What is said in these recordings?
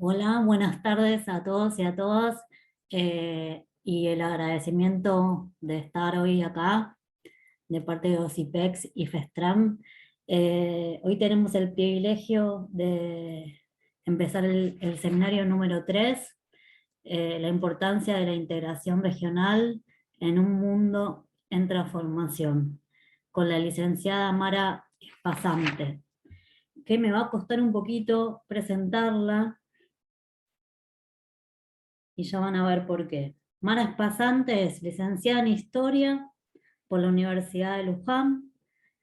Hola, buenas tardes a todos y a todas, y el agradecimiento de estar hoy acá de parte de OSIPEX y FESTRAM. Hoy tenemos el privilegio de empezar el seminario número 3, la importancia de la integración regional en un mundo en transformación, con la licenciada Mara Pasante, que me va a costar un poquito presentarla y ya van a ver por qué. Mara Espasante es licenciada en Historia por la Universidad de Luján,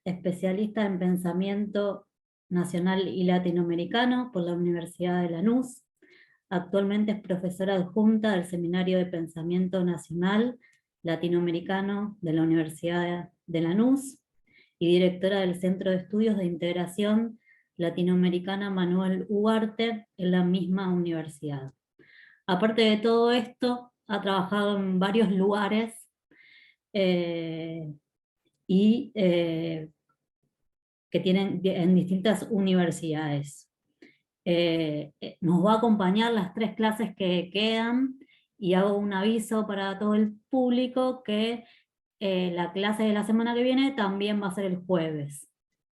especialista en Pensamiento Nacional y Latinoamericano por la Universidad de Lanús. Actualmente es profesora adjunta del Seminario de Pensamiento Nacional Latinoamericano de la Universidad de Lanús y directora del Centro de Estudios de Integración Latinoamericana Manuel Ugarte en la misma universidad. Aparte de todo esto, ha trabajado en varios lugares eh, y que tienen en distintas universidades. Nos va a acompañar las 3 clases que quedan y hago un aviso para todo el público que la clase de la semana que viene también va a ser el jueves.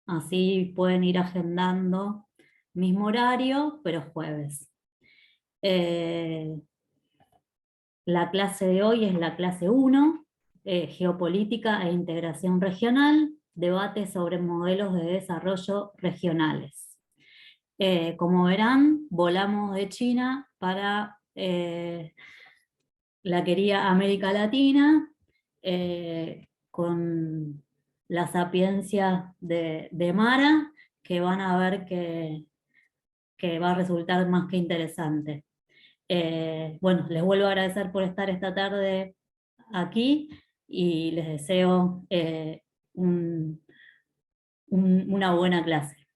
Así pueden ir agendando mismo horario, pero jueves. La clase de hoy es la clase 1, Geopolítica e Integración Regional, debate sobre modelos de desarrollo regionales. Como verán, volamos de China para la querida América Latina, con la sapiencia de Mara, que van a ver que va a resultar más que interesante. Bueno, les vuelvo a agradecer por estar esta tarde aquí y les deseo una buena clase.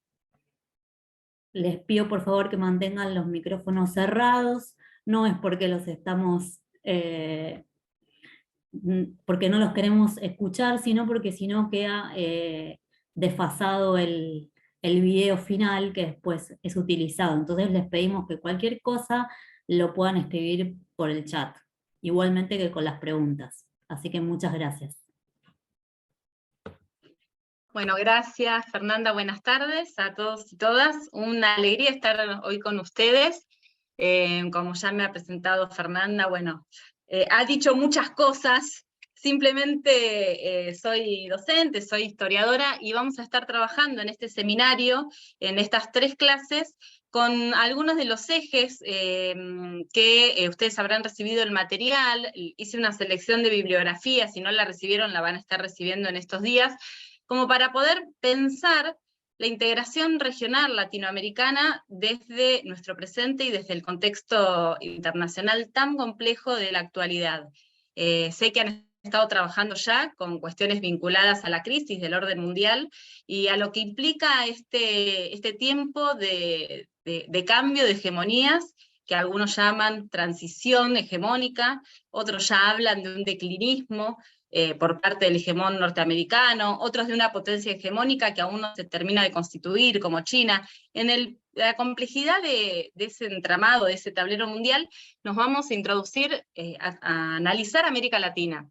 Les pido por favor que mantengan los micrófonos cerrados, no es porque los estamos, porque no los queremos escuchar, sino porque si no queda desfasado el video final que después es utilizado. Entonces les pedimos que cualquier cosa lo puedan escribir por el chat, igualmente que con las preguntas. Así que muchas gracias. Bueno, gracias Fernanda, buenas tardes a todos y todas. Una alegría estar hoy con ustedes. Como ya me ha presentado Fernanda, bueno, ha dicho muchas cosas. Simplemente soy docente, soy historiadora y vamos a estar trabajando en este seminario, en estas 3 clases, con algunos de los ejes que ustedes habrán recibido el material. Hice una selección de bibliografía, si no la recibieron la van a estar recibiendo en estos días, como para poder pensar la integración regional latinoamericana desde nuestro presente y desde el contexto internacional tan complejo de la actualidad. Sé que han estado trabajando ya con cuestiones vinculadas a la crisis del orden mundial y a lo que implica este tiempo de cambio de hegemonías, que algunos llaman transición hegemónica, otros ya hablan de un declinismo por parte del hegemón norteamericano, otros de una potencia hegemónica que aún no se termina de constituir, como China. En la complejidad de ese entramado, de ese tablero mundial, nos vamos a introducir a analizar América Latina.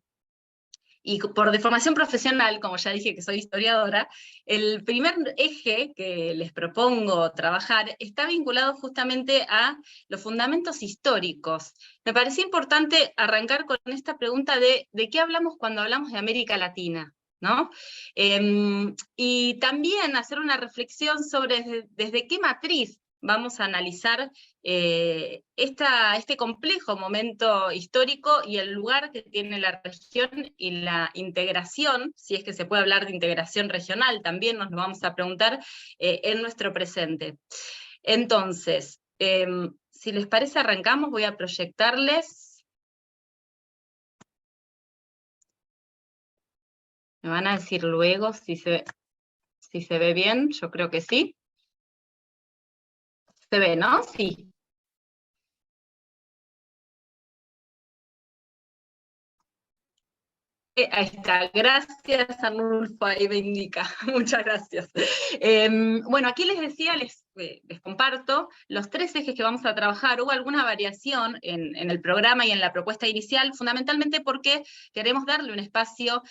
Y por deformación profesional, como ya dije que soy historiadora, el primer eje que les propongo trabajar está vinculado justamente a los fundamentos históricos. Me parecía importante arrancar con esta pregunta de qué hablamos cuando hablamos de América Latina, ¿no? Y también hacer una reflexión sobre desde qué matriz vamos a analizar este complejo momento histórico y el lugar que tiene la región y la integración, si es que se puede hablar de integración regional, también nos lo vamos a preguntar en nuestro presente. Entonces, si les parece arrancamos, voy a proyectarles. Me van a decir luego si se ve bien, yo creo que sí. ¿Se ve, no? Sí. Ahí está, gracias Arnulfo, ahí me indica, muchas gracias. Bueno, aquí les decía, les les comparto, los 3 ejes que vamos a trabajar, hubo alguna variación en el programa y en la propuesta inicial, fundamentalmente porque queremos darle un espacio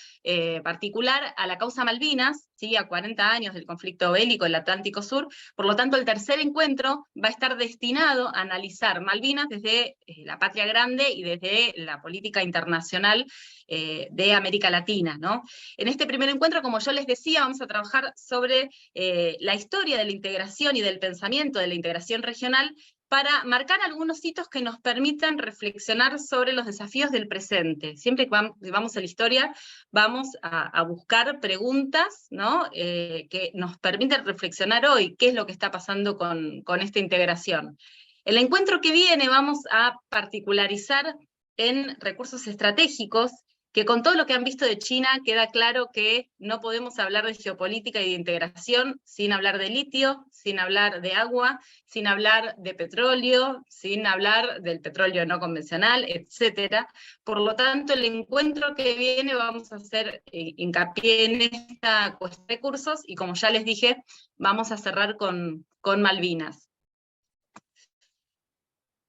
particular a la causa Malvinas, ¿sí? A 40 años del conflicto bélico del Atlántico Sur. Por lo tanto, el tercer encuentro va a estar destinado a analizar Malvinas desde la patria grande y desde la política internacional de América Latina, ¿no? En este primer encuentro, como yo les decía, vamos a trabajar sobre la historia de la integración y del pensamiento de la integración regional para marcar algunos hitos que nos permitan reflexionar sobre los desafíos del presente. Siempre que vamos a la historia, vamos a buscar preguntas, ¿no? Que nos permiten reflexionar hoy qué es lo que está pasando con esta integración. El encuentro que viene vamos a particularizar en recursos estratégicos, que con todo lo que han visto de China queda claro que no podemos hablar de geopolítica y de integración sin hablar de litio, sin hablar de agua, sin hablar de petróleo, sin hablar del petróleo no convencional, etc. Por lo tanto, el encuentro que viene vamos a hacer hincapié en esta cuestión de recursos, y como ya les dije, vamos a cerrar con Malvinas.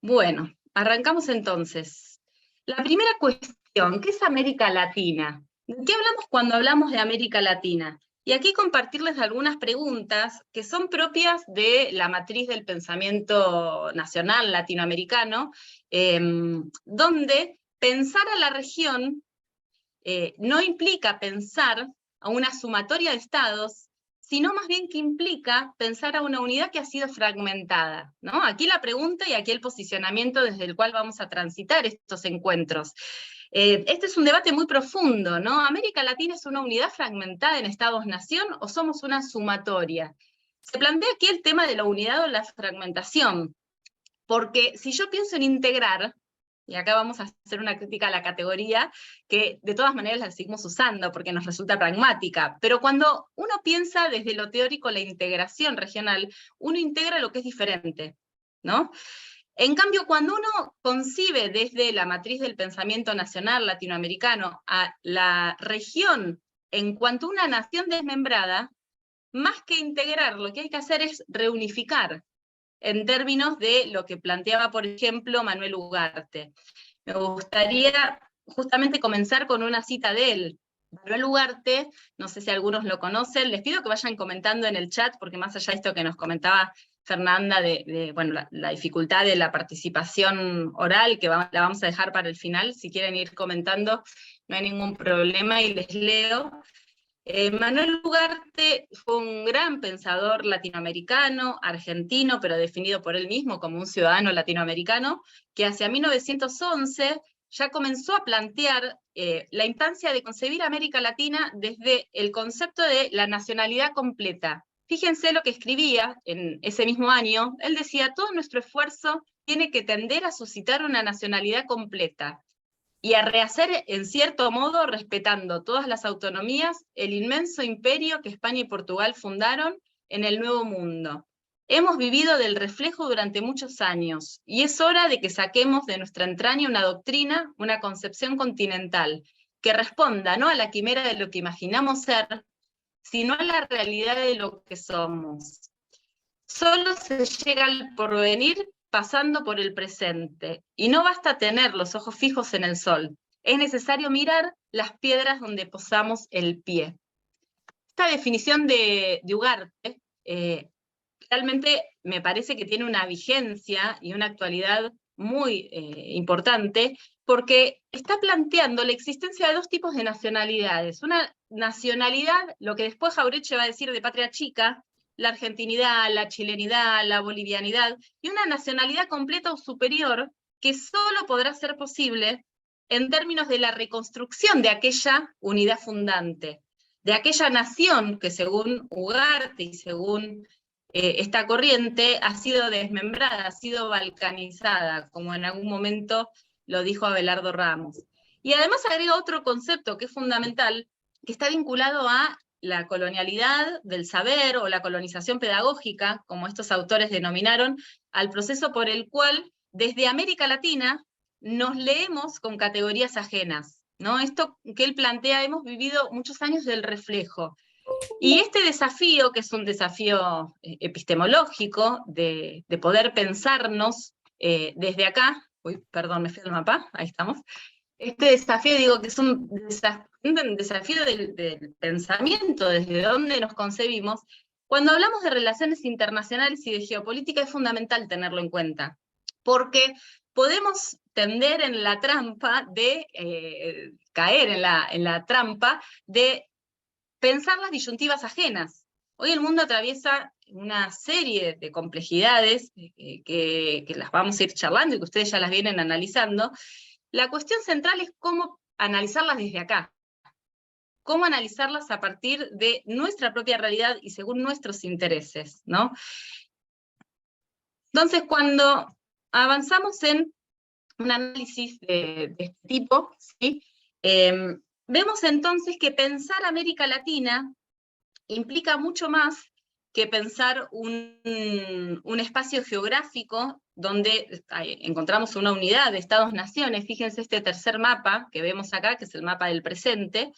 Bueno, arrancamos entonces. La primera cuestión, ¿qué es América Latina? ¿De qué hablamos cuando hablamos de América Latina? Y aquí compartirles algunas preguntas que son propias de la matriz del pensamiento nacional latinoamericano, donde pensar a la región no implica pensar a una sumatoria de estados, sino más bien que implica pensar a una unidad que ha sido fragmentada, ¿no? Aquí la pregunta y aquí el posicionamiento desde el cual vamos a transitar estos encuentros. Este es un debate muy profundo, ¿no? ¿América Latina es una unidad fragmentada en estados-nación o somos una sumatoria? Se plantea aquí el tema de la unidad o la fragmentación, porque si yo pienso en integrar, y acá vamos a hacer una crítica a la categoría, que de todas maneras la seguimos usando porque nos resulta pragmática, pero cuando uno piensa desde lo teórico la integración regional, uno integra lo que es diferente, ¿no? En cambio, cuando uno concibe desde la matriz del pensamiento nacional latinoamericano a la región en cuanto a una nación desmembrada, más que integrar, lo que hay que hacer es reunificar, en términos de lo que planteaba, por ejemplo, Manuel Ugarte. Me gustaría justamente comenzar con una cita de él. Manuel Ugarte, no sé si algunos lo conocen, les pido que vayan comentando en el chat, porque más allá de esto que nos comentaba Fernanda, bueno, la dificultad de la participación oral, que la vamos a dejar para el final, si quieren ir comentando, no hay ningún problema, y les leo. Manuel Ugarte fue un gran pensador latinoamericano, argentino, pero definido por él mismo como un ciudadano latinoamericano, que hacia 1911 ya comenzó a plantear la importancia de concebir América Latina desde el concepto de la nacionalidad completa. Fíjense lo que escribía en ese mismo año. Él decía: todo nuestro esfuerzo tiene que tender a suscitar una nacionalidad completa y a rehacer, en cierto modo, respetando todas las autonomías, el inmenso imperio que España y Portugal fundaron en el Nuevo Mundo. Hemos vivido del reflejo durante muchos años, y es hora de que saquemos de nuestra entraña una doctrina, una concepción continental, que responda no a la quimera de lo que imaginamos ser, sino a la realidad de lo que somos. Solo se llega al porvenir pasando por el presente, y no basta tener los ojos fijos en el sol, es necesario mirar las piedras donde posamos el pie. Esta definición de Ugarte realmente me parece que tiene una vigencia y una actualidad muy importante, porque está planteando la existencia de dos tipos de nacionalidades. Una nacionalidad, lo que después Jauretche va a decir de patria chica, la argentinidad, la chilenidad, la bolivianidad, y una nacionalidad completa o superior que solo podrá ser posible en términos de la reconstrucción de aquella unidad fundante, de aquella nación que según Ugarte y según esta corriente ha sido desmembrada, ha sido balcanizada, como en algún momento lo dijo Abelardo Ramos. Y además agrega otro concepto que es fundamental, que está vinculado a la colonialidad del saber o la colonización pedagógica, como estos autores denominaron, al proceso por el cual desde América Latina nos leemos con categorías ajenas, ¿no? Esto que él plantea, hemos vivido muchos años del reflejo. Y este desafío, que es un desafío epistemológico, de poder pensarnos desde acá, uy, perdón, me fui del mapa, ahí estamos, este desafío, digo, que es un desafío del pensamiento, desde dónde nos concebimos. Cuando hablamos de relaciones internacionales y de geopolítica es fundamental tenerlo en cuenta, porque podemos tender en la trampa de, caer en la trampa de pensar las disyuntivas ajenas. Hoy el mundo atraviesa una serie de complejidades que las vamos a ir charlando y que ustedes ya las vienen analizando. La cuestión central es cómo analizarlas desde acá, cómo analizarlas a partir de nuestra propia realidad y según nuestros intereses, ¿no? Entonces, cuando avanzamos en un análisis de este tipo, ¿sí? Vemos entonces que pensar América Latina implica mucho más que pensar un espacio geográfico donde encontramos una unidad de Estados-naciones. Fíjense este tercer mapa que vemos acá, que es el mapa del presente.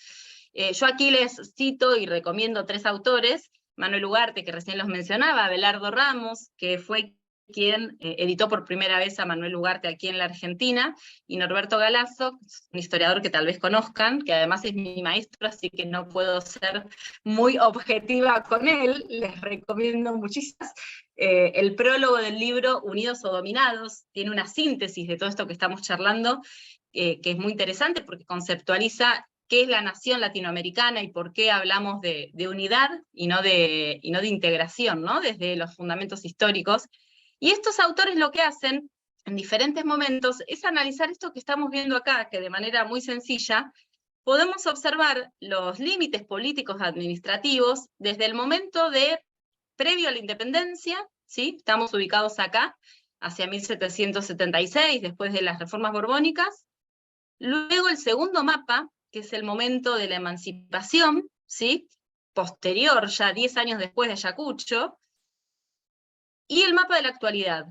Yo aquí les cito y recomiendo 3 autores: Manuel Ugarte, que recién los mencionaba, Abelardo Ramos, que fue quien editó por primera vez a Manuel Ugarte aquí en la Argentina, y Norberto Galazo, un historiador que tal vez conozcan, que además es mi maestro, así que no puedo ser muy objetiva con él, les recomiendo muchísimo. El prólogo del libro Unidos o Dominados tiene una síntesis de todo esto que estamos charlando, que es muy interesante porque conceptualiza qué es la nación latinoamericana y por qué hablamos de unidad y no de integración, ¿no? Desde los fundamentos históricos. Y estos autores lo que hacen en diferentes momentos es analizar esto que estamos viendo acá, que de manera muy sencilla podemos observar los límites políticos administrativos desde el momento previo a la independencia, ¿sí? Estamos ubicados acá, hacia 1776, después de las reformas borbónicas. Luego el segundo mapa, que es el momento de la emancipación, ¿sí? Posterior, ya 10 años después de Ayacucho, y el mapa de la actualidad.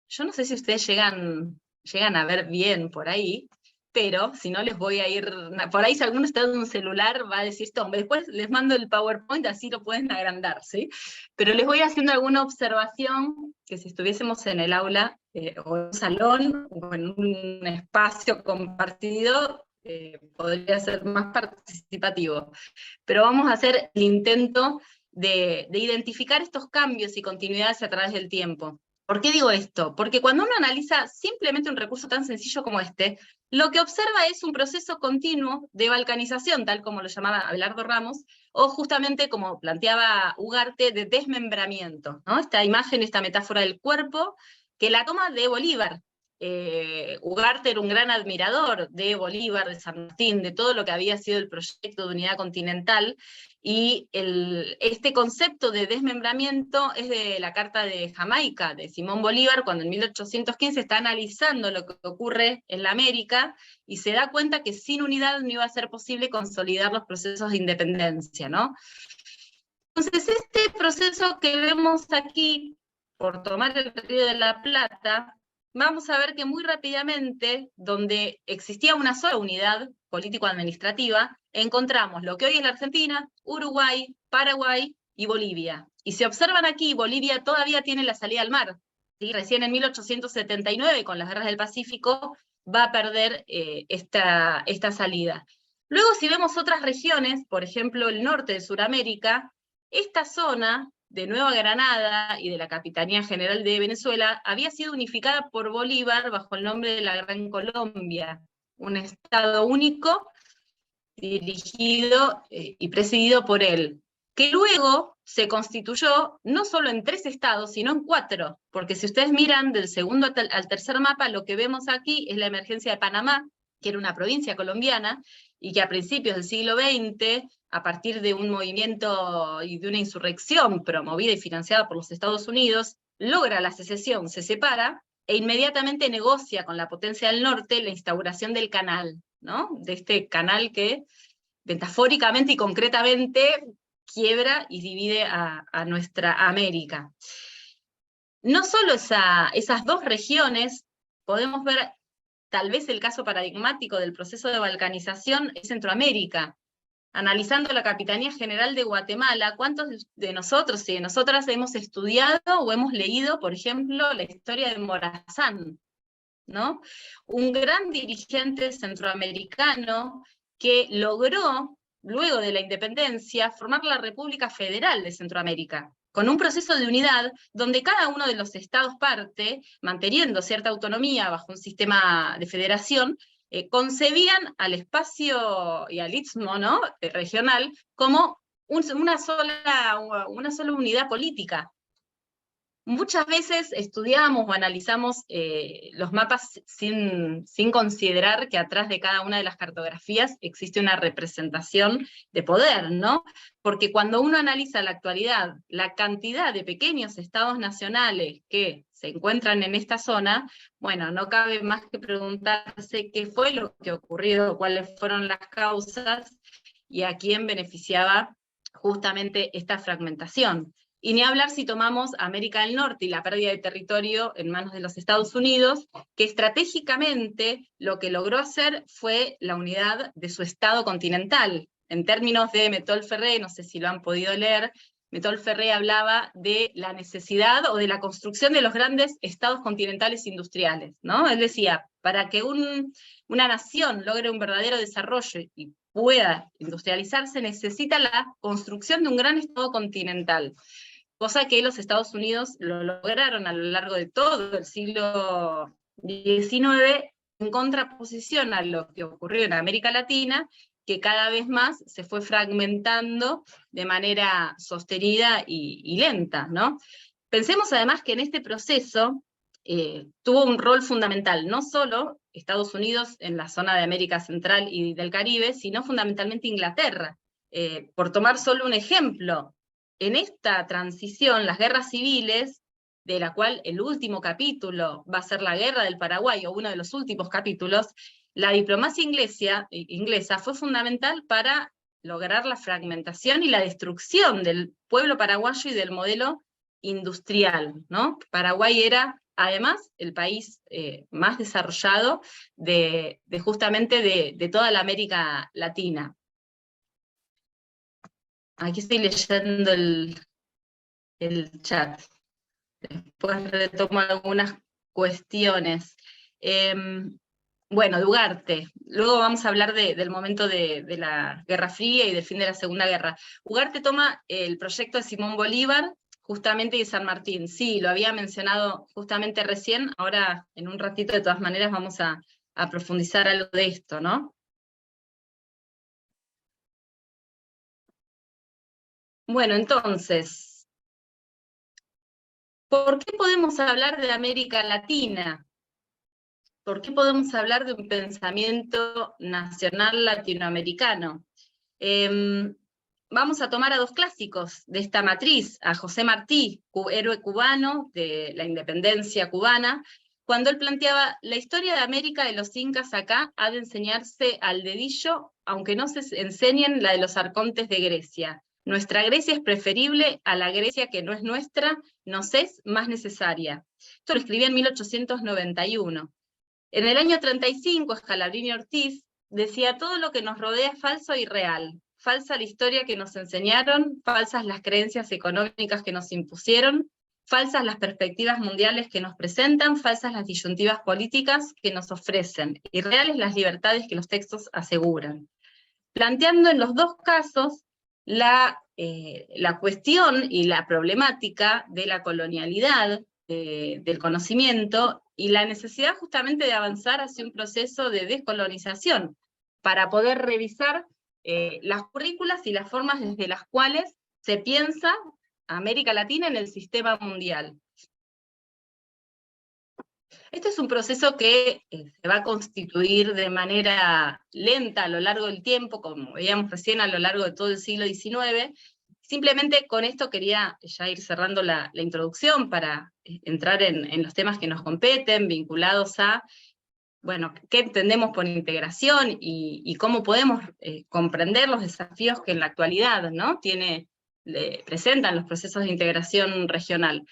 Yo no sé si ustedes llegan a ver bien por ahí, pero si no les voy a ir, por ahí si alguno está en un celular va a decir esto, después les mando el PowerPoint, así lo pueden agrandar, ¿sí? Pero les voy haciendo alguna observación que si estuviésemos en el aula, o en un salón, o en un espacio compartido, podría ser más participativo. Pero vamos a hacer el intento de identificar estos cambios y continuidades a través del tiempo. ¿Por qué digo esto? Porque cuando uno analiza simplemente un recurso tan sencillo como este, lo que observa es un proceso continuo de balcanización, tal como lo llamaba Abelardo Ramos, o justamente como planteaba Ugarte, de desmembramiento, ¿no? Esta imagen, esta metáfora del cuerpo, que la toma de Bolívar. Ugarte era un gran admirador de Bolívar, de San Martín, de todo lo que había sido el proyecto de unidad continental, y este concepto de desmembramiento es de la Carta de Jamaica, de Simón Bolívar, cuando en 1815 está analizando lo que ocurre en la América, y se da cuenta que sin unidad no iba a ser posible consolidar los procesos de independencia, ¿no? Entonces, este proceso que vemos aquí, por tomar el Río de la Plata, vamos a ver que muy rápidamente, donde existía una sola unidad político-administrativa, encontramos lo que hoy es la Argentina, Uruguay, Paraguay y Bolivia. Y si observan aquí, Bolivia todavía tiene la salida al mar. ¿Sí? Recién en 1879, con las guerras del Pacífico, va a perder esta salida. Luego, si vemos otras regiones, por ejemplo el norte de Sudamérica, esta zona de Nueva Granada y de la Capitanía General de Venezuela había sido unificada por Bolívar bajo el nombre de la Gran Colombia, un estado único dirigido y presidido por él, que luego se constituyó no solo en 3 estados, sino en 4, porque si ustedes miran del segundo al tercer mapa, lo que vemos aquí es la emergencia de Panamá, que era una provincia colombiana, y que a principios del siglo XX, a partir de un movimiento y de una insurrección promovida y financiada por los Estados Unidos, logra la secesión, se separa, e inmediatamente negocia con la potencia del norte la instauración del canal, ¿no? De este canal que metafóricamente y concretamente quiebra y divide a nuestra América. No solo esas 2 regiones, podemos ver tal vez el caso paradigmático del proceso de balcanización es Centroamérica. analizando la Capitanía General de Guatemala, ¿cuántos de nosotros y de nosotras hemos estudiado o hemos leído, por ejemplo, la historia de Morazán, ¿no? Un gran dirigente centroamericano que logró, luego de la independencia, formar la República Federal de Centroamérica, con un proceso de unidad donde cada uno de los estados parte, manteniendo cierta autonomía bajo un sistema de federación, concebían al espacio y al istmo, ¿no?, regional como una sola unidad política. Muchas veces estudiamos o analizamos los mapas sin considerar que atrás de cada una de las cartografías existe una representación de poder, ¿no? Porque cuando uno analiza la actualidad, la cantidad de pequeños estados nacionales que se encuentran en esta zona, bueno, no cabe más que preguntarse qué fue lo que ocurrió, cuáles fueron las causas y a quién beneficiaba justamente esta fragmentación. Y ni hablar si tomamos América del Norte y la pérdida de territorio en manos de los Estados Unidos, que estratégicamente lo que logró hacer fue la unidad de su estado continental. En términos de Metol Ferré, no sé si lo han podido leer, Metol Ferré hablaba de la necesidad o de la construcción de los grandes estados continentales industriales, ¿no? Él decía, para que una nación logre un verdadero desarrollo y pueda industrializarse, necesita la construcción de un gran estado continental, cosa que los Estados Unidos lo lograron a lo largo de todo el siglo XIX, en contraposición a lo que ocurrió en América Latina, que cada vez más se fue fragmentando de manera sostenida y lenta, ¿no? Pensemos además que en este proceso tuvo un rol fundamental, no solo Estados Unidos en la zona de América Central y del Caribe, sino fundamentalmente Inglaterra. Por tomar solo un ejemplo, en esta transición, las guerras civiles, de la cual el último capítulo va a ser la Guerra del Paraguay, o uno de los últimos capítulos, la diplomacia inglesa fue fundamental para lograr la fragmentación y la destrucción del pueblo paraguayo y del modelo industrial, ¿no? Paraguay era, además, el país más desarrollado justamente de toda la América Latina. Aquí estoy leyendo el chat. Después retomo algunas cuestiones. Bueno, de Ugarte. Luego vamos a hablar del momento de la Guerra Fría y del fin de la Segunda Guerra. Ugarte toma el proyecto de Simón Bolívar, justamente de San Martín. Sí, lo había mencionado justamente recién, ahora en un ratito de todas maneras vamos a profundizar algo de esto, ¿no? Bueno, entonces, ¿por qué podemos hablar de América Latina? ¿Por qué podemos hablar de un pensamiento nacional latinoamericano? Vamos a tomar a dos clásicos de esta matriz, a José Martí, héroe cubano de la independencia cubana, cuando él planteaba, la historia de América de los incas acá ha de enseñarse al dedillo, aunque no se enseñen la de los arcontes de Grecia. Nuestra Grecia es preferible a la Grecia que no es nuestra, nos es más necesaria. Esto lo escribía en 1891. En el año 35, Scalabrini Ortiz decía, todo lo que nos rodea es falso e irreal. Falsa la historia que nos enseñaron, falsas las creencias económicas que nos impusieron, falsas las perspectivas mundiales que nos presentan, falsas las disyuntivas políticas que nos ofrecen, irreales las libertades que los textos aseguran. Planteando en los dos casos la cuestión y la problemática de la colonialidad, del conocimiento, y la necesidad justamente de avanzar hacia un proceso de descolonización, para poder revisar las currículas y las formas desde las cuales se piensa América Latina en el sistema mundial. Este es un proceso que se va a constituir de manera lenta a lo largo del tiempo, como veíamos recién, a lo largo de todo el siglo XIX. Simplemente con esto quería ya ir cerrando la introducción para entrar en los temas que nos competen, vinculados a, bueno, qué entendemos por integración y cómo podemos comprender los desafíos que en la actualidad, ¿no?, presentan los procesos de integración regional.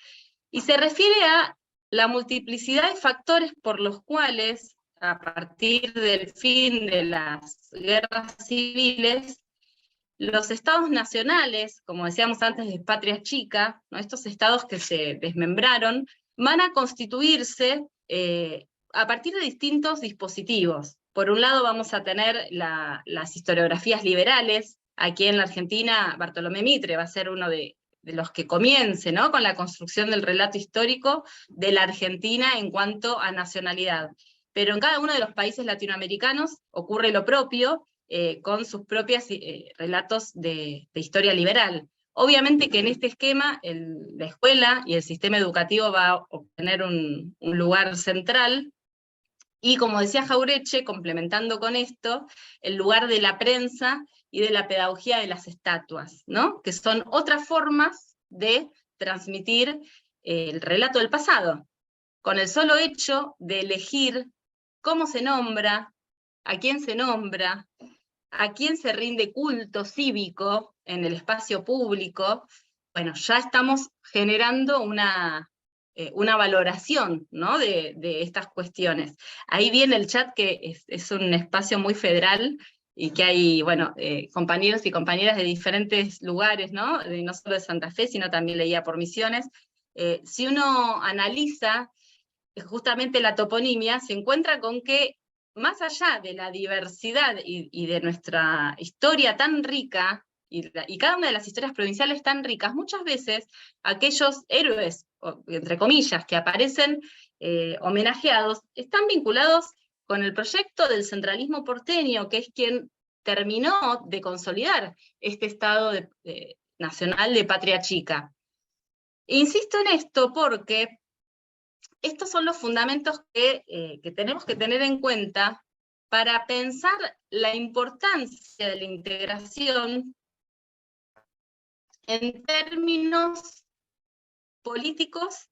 Y se refiere a la multiplicidad de factores por los cuales, a partir del fin de las guerras civiles, los estados nacionales, como decíamos antes de Patria Chica, ¿no? Estos estados que se desmembraron, van a constituirse a partir de distintos dispositivos. Por un lado vamos a tener las historiografías liberales. Aquí en la Argentina, Bartolomé Mitre va a ser uno de los que comience, ¿no?, con la construcción del relato histórico de la Argentina en cuanto a nacionalidad. Pero en cada uno de los países latinoamericanos ocurre lo propio, con sus propios relatos de historia liberal. Obviamente que en este esquema la escuela y el sistema educativo va a obtener un lugar central, y como decía Jauretche, complementando con esto, el lugar de la prensa y de la pedagogía de las estatuas, ¿no?, que son otras formas de transmitir el relato del pasado, con el solo hecho de elegir cómo se nombra, a quién se nombra, a quién se rinde culto cívico en el espacio público. Bueno, ya estamos generando una valoración, ¿no?, de estas cuestiones. Ahí viene el chat, que es un espacio muy federal, y que hay, bueno, compañeros y compañeras de diferentes lugares, ¿no?, no solo de Santa Fe, sino también leía por Misiones. Si uno analiza justamente la toponimia, se encuentra con que, más allá de la diversidad y de nuestra historia tan rica, y cada una de las historias provinciales tan ricas, muchas veces aquellos héroes, entre comillas, que aparecen homenajeados, están vinculados con el proyecto del centralismo porteño, que es quien terminó de consolidar este Estado nacional de Patria Chica. Insisto en esto porque estos son los fundamentos que tenemos que tener en cuenta para pensar la importancia de la integración en términos políticos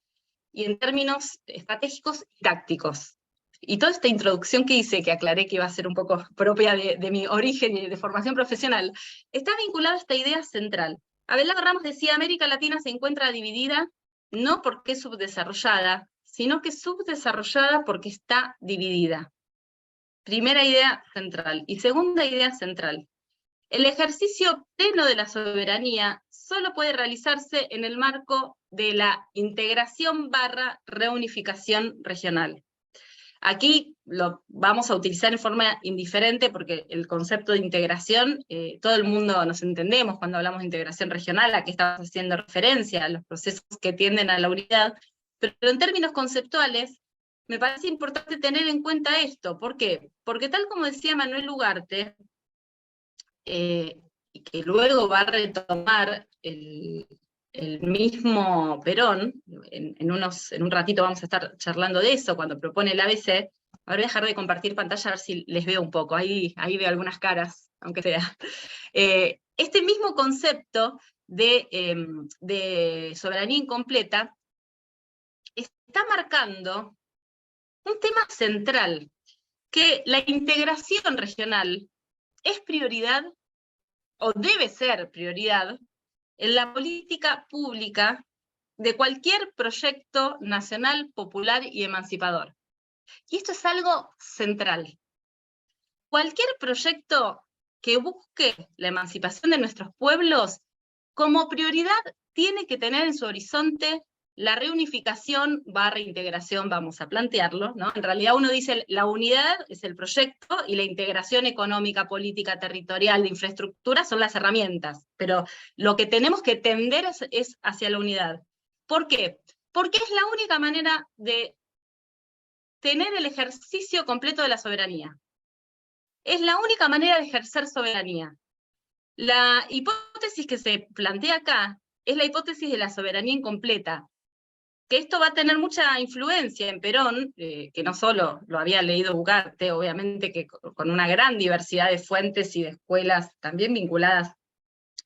y en términos estratégicos y tácticos. Y toda esta introducción que hice, que aclaré que iba a ser un poco propia de mi origen y de formación profesional, está vinculada a esta idea central. Abelardo Ramos decía: América Latina se encuentra dividida no porque es subdesarrollada, sino que es subdesarrollada porque está dividida. Primera idea central. Y segunda idea central: el ejercicio pleno de la soberanía solo puede realizarse en el marco de la integración / reunificación regional. Aquí lo vamos a utilizar en forma indiferente, porque el concepto de integración, todo el mundo nos entendemos cuando hablamos de integración regional, a qué estamos haciendo referencia, a los procesos que tienden a la unidad, pero en términos conceptuales, me parece importante tener en cuenta esto. ¿Por qué? Porque tal como decía Manuel Ugarte, y que luego va a retomar el mismo Perón, en un ratito vamos a estar charlando de eso, cuando propone el ABC. Ahora voy a dejar de compartir pantalla a ver si les veo un poco, ahí veo algunas caras, aunque sea. Este mismo concepto de soberanía incompleta está marcando un tema central, que la integración regional es prioridad, o debe ser prioridad, en la política pública de cualquier proyecto nacional, popular y emancipador. Y esto es algo central. Cualquier proyecto que busque la emancipación de nuestros pueblos, como prioridad tiene que tener en su horizonte la reunificación / integración, vamos a plantearlo, ¿no? En realidad uno dice la unidad es el proyecto y la integración económica, política, territorial, de infraestructura son las herramientas, pero lo que tenemos que tender es hacia la unidad. ¿Por qué? Porque es la única manera de tener el ejercicio completo de la soberanía. Es la única manera de ejercer soberanía. La hipótesis que se plantea acá es la hipótesis de la soberanía incompleta, que esto va a tener mucha influencia en Perón, que no solo lo había leído Ugarte, obviamente que con una gran diversidad de fuentes y de escuelas también vinculadas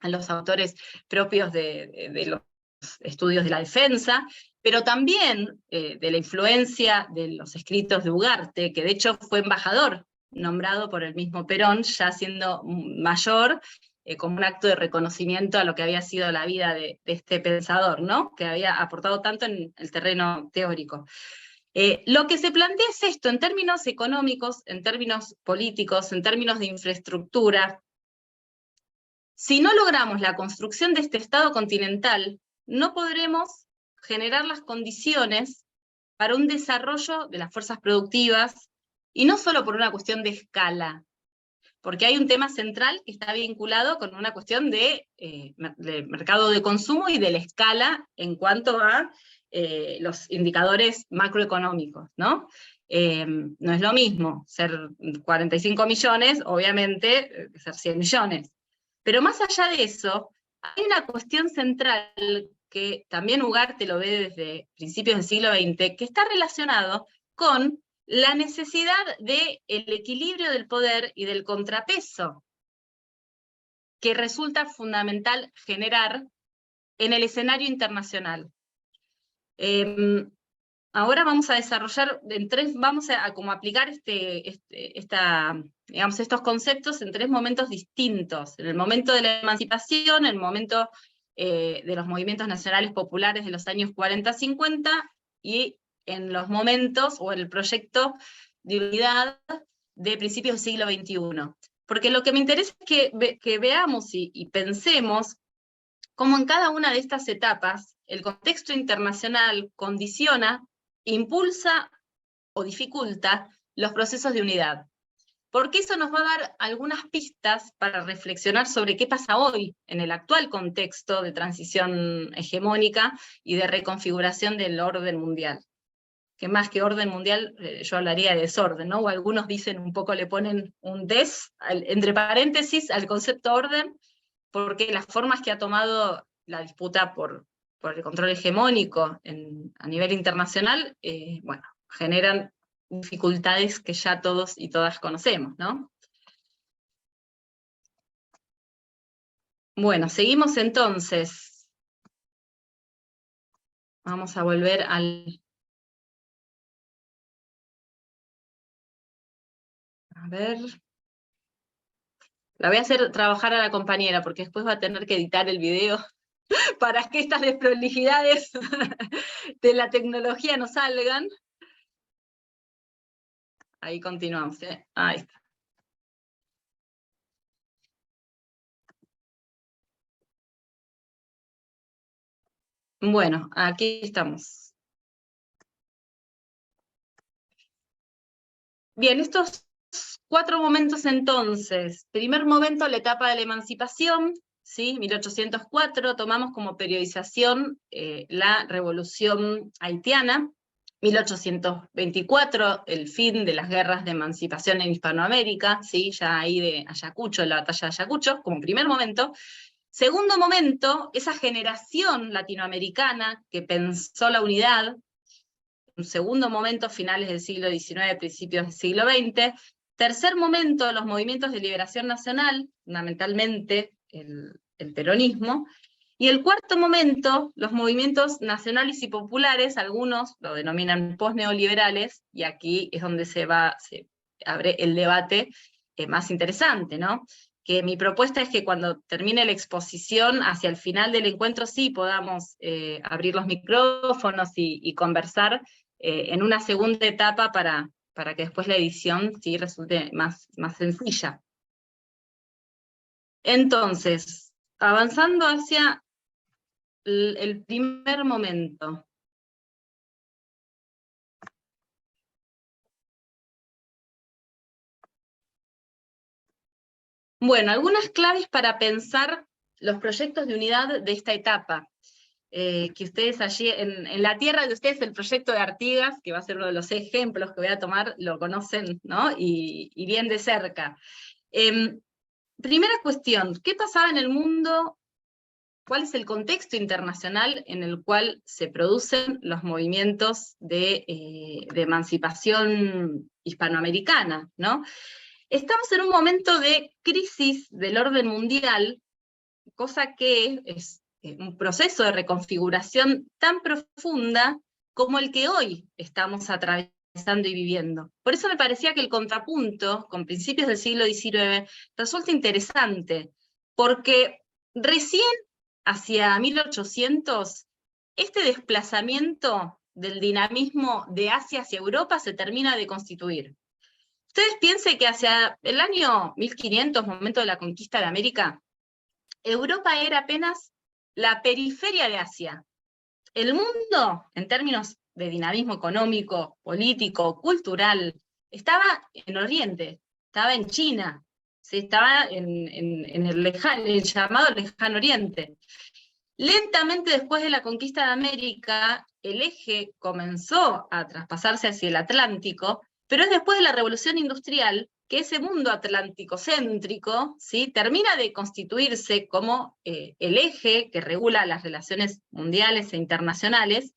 a los autores propios de los estudios de la defensa, pero también de la influencia de los escritos de Ugarte, que de hecho fue embajador nombrado por el mismo Perón, ya siendo mayor, como un acto de reconocimiento a lo que había sido la vida de este pensador, ¿no?, que había aportado tanto en el terreno teórico. Lo que se plantea es esto, en términos económicos, en términos políticos, en términos de infraestructura. Si no logramos la construcción de este Estado continental, no podremos generar las condiciones para un desarrollo de las fuerzas productivas, y no solo por una cuestión de escala, porque hay un tema central que está vinculado con una cuestión de mercado de consumo y de la escala en cuanto a los indicadores macroeconómicos, ¿no? No es lo mismo ser 45 millones, obviamente, que ser 100 millones. Pero más allá de eso, hay una cuestión central que también Ugarte lo ve desde principios del siglo XX, que está relacionado con la necesidad del equilibrio del poder y del contrapeso, que resulta fundamental generar en el escenario internacional. Ahora vamos a desarrollar, vamos a como aplicar digamos, estos conceptos en 3 momentos distintos. En el momento de la emancipación, en el momento de los movimientos nacionales populares de los años 40-50, y en los momentos, o en el proyecto de unidad de principios del siglo XXI. Porque lo que me interesa es que veamos y pensemos cómo en cada una de estas etapas el contexto internacional condiciona, impulsa o dificulta los procesos de unidad. Porque eso nos va a dar algunas pistas para reflexionar sobre qué pasa hoy en el actual contexto de transición hegemónica y de reconfiguración del orden mundial. Que más que orden mundial, yo hablaría de desorden, ¿no? O algunos dicen un poco, le ponen un entre paréntesis al concepto orden, porque las formas que ha tomado la disputa por el control hegemónico a nivel internacional, bueno, generan dificultades que ya todos y todas conocemos, ¿no? Bueno, seguimos entonces. Vamos a volver al... A ver... La voy a hacer trabajar a la compañera, porque después va a tener que editar el video para que estas desprolijidades de la tecnología no salgan. Ahí continuamos, ¿eh? Ahí está. Bueno, aquí estamos. Bien, estos 4 momentos entonces. Primer momento, la etapa de la emancipación, ¿sí? 1804, tomamos como periodización la revolución haitiana. 1824, el fin de las guerras de emancipación en Hispanoamérica, ¿sí? Ya ahí de Ayacucho, la batalla de Ayacucho, como primer momento. Segundo momento, esa generación latinoamericana que pensó la unidad. Un segundo momento, finales del siglo XIX, principios del siglo XX. Tercer momento, los movimientos de liberación nacional, fundamentalmente el peronismo. Y el cuarto momento, los movimientos nacionales y populares, algunos lo denominan post-neoliberales, y aquí es donde se abre el debate más interesante, ¿no? Que mi propuesta es que cuando termine la exposición, hacia el final del encuentro sí podamos abrir los micrófonos y conversar en una segunda etapa para que después la edición sí resulte más sencilla. Entonces, avanzando hacia el primer momento. Bueno, algunas claves para pensar los proyectos de unidad de esta etapa. Que ustedes allí, en la tierra de ustedes, el proyecto de Artigas, que va a ser uno de los ejemplos que voy a tomar, lo conocen, ¿no? Y bien de cerca. Primera cuestión, ¿qué pasaba en el mundo? ¿Cuál es el contexto internacional en el cual se producen los movimientos de emancipación hispanoamericana, ¿no? Estamos en un momento de crisis del orden mundial, cosa que es un proceso de reconfiguración tan profunda como el que hoy estamos atravesando y viviendo. Por eso me parecía que el contrapunto, con principios del siglo XIX, resulta interesante, porque recién hacia 1800, este desplazamiento del dinamismo de Asia hacia Europa se termina de constituir. Ustedes piensen que hacia el año 1500, momento de la conquista de América, Europa era apenas la periferia de Asia. El mundo, en términos de dinamismo económico, político, cultural, estaba en Oriente, estaba en China, ¿sí? Estaba en el llamado Lejano Oriente. Lentamente, después de la conquista de América, el eje comenzó a traspasarse hacia el Atlántico, pero es después de la Revolución Industrial que ese mundo atlántico-céntrico, ¿sí?, termina de constituirse como el eje que regula las relaciones mundiales e internacionales,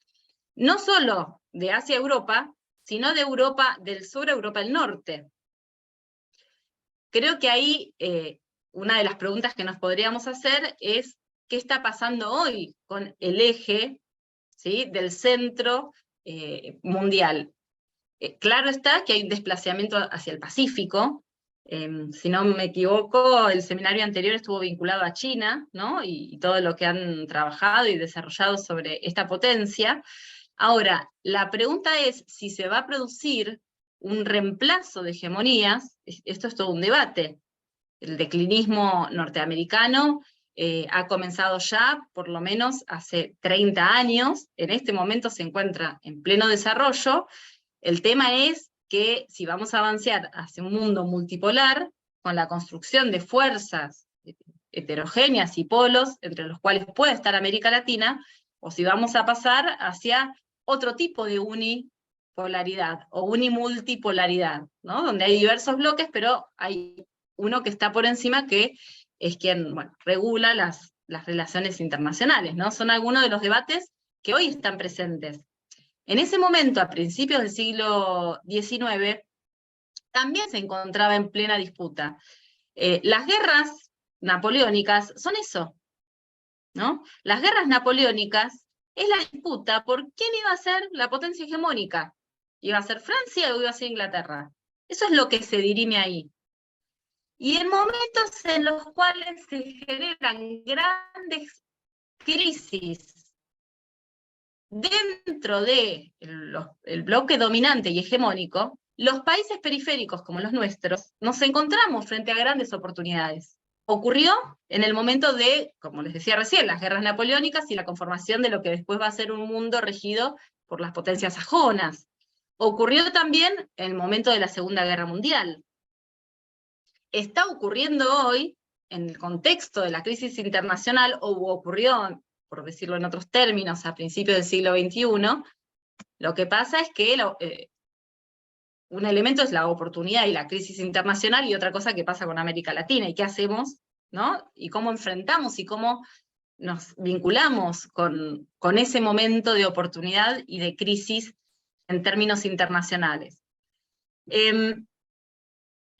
no solo de Asia a Europa, sino de Europa del Sur a Europa del Norte. Creo que ahí una de las preguntas que nos podríamos hacer es ¿qué está pasando hoy con el eje, ¿sí?, del centro mundial? Claro está que hay un desplazamiento hacia el Pacífico. Si no me equivoco, el seminario anterior estuvo vinculado a China, ¿no? Y todo lo que han trabajado y desarrollado sobre esta potencia. Ahora, la pregunta es si se va a producir un reemplazo de hegemonías. Esto es todo un debate. El declinismo norteamericano ha comenzado ya, por lo menos hace 30 años, en este momento se encuentra en pleno desarrollo. El tema es que si vamos a avanzar hacia un mundo multipolar, con la construcción de fuerzas heterogéneas y polos, entre los cuales puede estar América Latina, o si vamos a pasar hacia otro tipo de unipolaridad, o unimultipolaridad, ¿no? Donde hay diversos bloques, pero hay uno que está por encima que es quien, bueno, regula las relaciones internacionales, ¿no? Son algunos de los debates que hoy están presentes. En ese momento, a principios del siglo XIX, también se encontraba en plena disputa. Las guerras napoleónicas son eso, ¿no? Las guerras napoleónicas es la disputa por quién iba a ser la potencia hegemónica. ¿Iba a ser Francia o iba a ser Inglaterra? Eso es lo que se dirime ahí. Y en momentos en los cuales se generan grandes crisis dentro del bloque dominante y hegemónico, los países periféricos como los nuestros nos encontramos frente a grandes oportunidades. Ocurrió en el momento de, como les decía recién, las guerras napoleónicas y la conformación de lo que después va a ser un mundo regido por las potencias sajonas. Ocurrió también en el momento de la Segunda Guerra Mundial. Está ocurriendo hoy, en el contexto de la crisis internacional, o ocurrió, por decirlo en otros términos, a principios del siglo XXI, lo que pasa es que un elemento es la oportunidad y la crisis internacional, y otra cosa que pasa con América Latina, y qué hacemos, ¿no? Y cómo enfrentamos y cómo nos vinculamos con ese momento de oportunidad y de crisis en términos internacionales.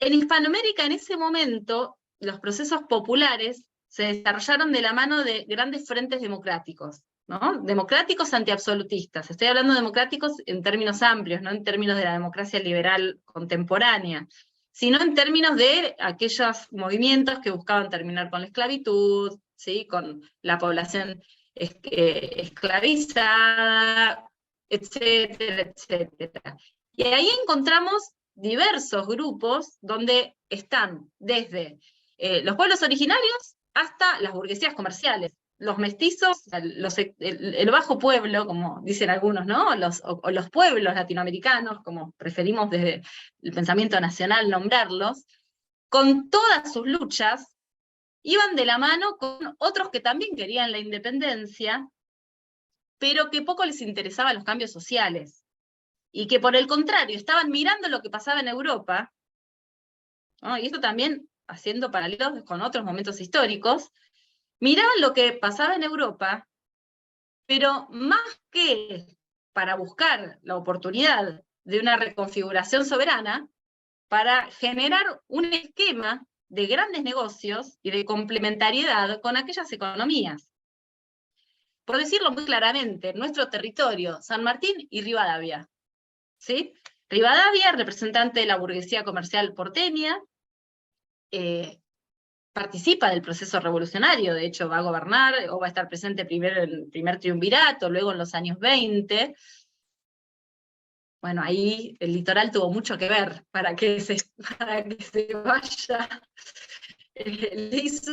En Hispanoamérica, en ese momento, los procesos populares se desarrollaron de la mano de grandes frentes democráticos, ¿no? Democráticos antiabsolutistas. Estoy hablando de democráticos en términos amplios, no en términos de la democracia liberal contemporánea, sino en términos de aquellos movimientos que buscaban terminar con la esclavitud, ¿sí?, con la población esclavizada, etcétera, etcétera. Y ahí encontramos diversos grupos donde están desde los pueblos originarios hasta las burguesías comerciales, los mestizos, el bajo pueblo, como dicen algunos, ¿no? O los pueblos latinoamericanos, como preferimos desde el pensamiento nacional nombrarlos, con todas sus luchas, iban de la mano con otros que también querían la independencia, pero que poco les interesaban los cambios sociales. Y que por el contrario, estaban mirando lo que pasaba en Europa, ¿no? Y esto también haciendo paralelos con otros momentos históricos, miraban lo que pasaba en Europa, pero más que para buscar la oportunidad de una reconfiguración soberana, para generar un esquema de grandes negocios y de complementariedad con aquellas economías. Por decirlo muy claramente, nuestro territorio, San Martín y Rivadavia, ¿sí? Rivadavia, representante de la burguesía comercial porteña, participa del proceso revolucionario, de hecho va a gobernar, o va a estar presente primero en el primer triunvirato, luego en los años 20. Bueno, ahí el litoral tuvo mucho que ver para que se vaya hizo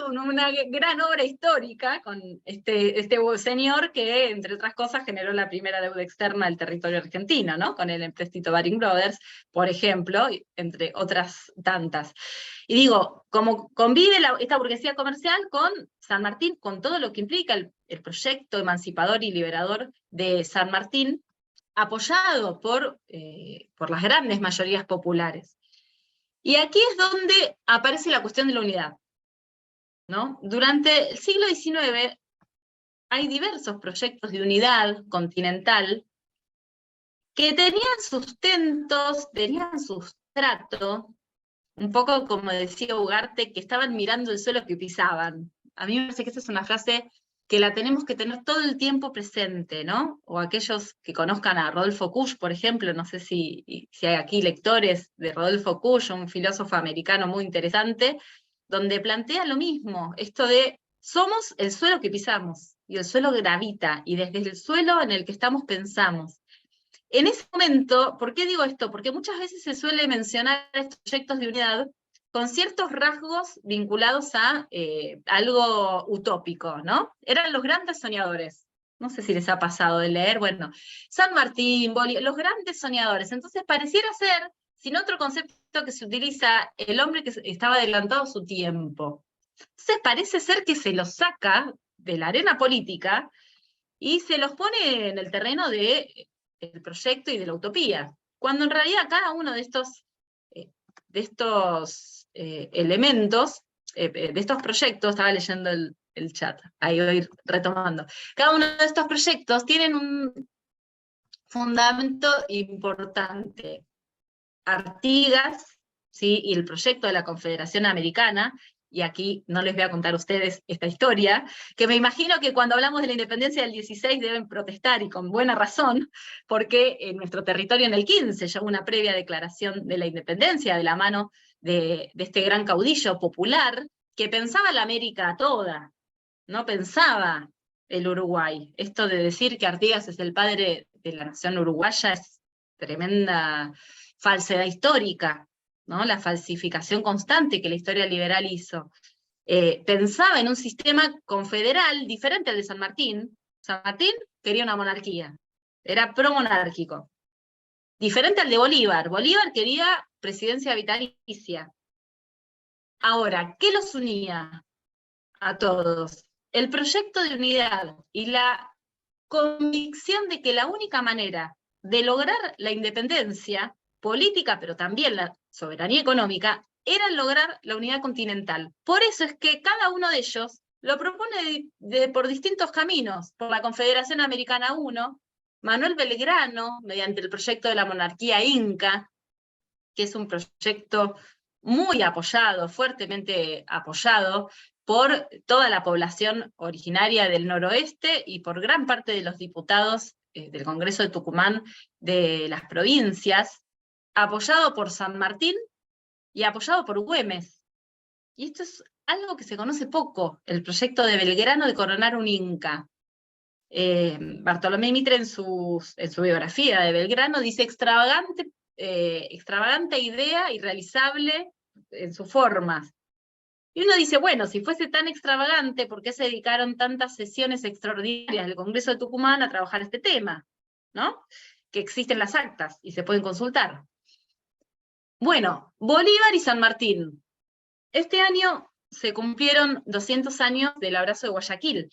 una gran obra histórica con este señor que, entre otras cosas, generó la primera deuda externa del territorio argentino, ¿no? Con el empréstito Baring Brothers, por ejemplo, entre otras tantas. Y digo, como convive esta burguesía comercial con San Martín, con todo lo que implica el proyecto emancipador y liberador de San Martín, apoyado por las grandes mayorías populares. Y aquí es donde aparece la cuestión de la unidad, ¿no? Durante el siglo XIX hay diversos proyectos de unidad continental que tenían sustentos, tenían sustrato, un poco como decía Ugarte, que estaban mirando el suelo que pisaban. A mí me parece que esa es una frase que la tenemos que tener todo el tiempo presente, ¿no? O aquellos que conozcan a Rodolfo Kusch, por ejemplo, no sé si hay aquí lectores de Rodolfo Kusch, un filósofo americano muy interesante, donde plantea lo mismo, esto de somos el suelo que pisamos, y el suelo gravita, y desde el suelo en el que estamos pensamos. En ese momento, ¿por qué digo esto? Porque muchas veces se suele mencionar estos proyectos de unidad con ciertos rasgos vinculados a algo utópico, ¿no? Eran los grandes soñadores. No sé si les ha pasado de leer, bueno, San Martín, Bolívar, los grandes soñadores. Entonces pareciera ser, sin otro concepto que se utiliza, el hombre que estaba adelantado a su tiempo. Entonces parece ser que se los saca de la arena política y se los pone en el terreno del proyecto y de la utopía, cuando en realidad cada uno de estos elementos, de estos proyectos, estaba leyendo el chat, ahí voy a ir retomando, cada uno de estos proyectos tienen un fundamento importante. Artigas, ¿sí? Y el proyecto de la Confederación Americana, y aquí no les voy a contar a ustedes esta historia, que me imagino que cuando hablamos de la independencia del 16 deben protestar, y con buena razón, porque en nuestro territorio en el 15 ya hubo una previa declaración de la independencia de la mano de este gran caudillo popular, que pensaba la América toda, no pensaba el Uruguay. Esto de decir que Artigas es el padre de la nación uruguaya es tremenda falsedad histórica, ¿no? La falsificación constante que la historia liberal hizo. Pensaba en un sistema confederal diferente al de San Martín. San Martín quería una monarquía, era promonárquico. Diferente al de Bolívar. Bolívar quería presidencia vitalicia. Ahora, ¿qué los unía a todos? El proyecto de unidad y la convicción de que la única manera de lograr la independencia política, pero también la soberanía económica, era lograr la unidad continental. Por eso es que cada uno de ellos lo propone por distintos caminos. Por la Confederación Americana I, Manuel Belgrano, mediante el proyecto de la monarquía inca, que es un proyecto muy apoyado, fuertemente apoyado, por toda la población originaria del noroeste y por gran parte de los diputados del Congreso de Tucumán de las provincias, apoyado por San Martín y apoyado por Güemes. Y esto es algo que se conoce poco, el proyecto de Belgrano de coronar un inca. Bartolomé Mitre en su biografía de Belgrano dice extravagante idea, irrealizable en sus formas. Y uno dice, bueno, si fuese tan extravagante, ¿por qué se dedicaron tantas sesiones extraordinarias del Congreso de Tucumán a trabajar este tema? ¿No? Que existen las actas y se pueden consultar. Bueno, Bolívar y San Martín. Este año se cumplieron 200 años del abrazo de Guayaquil.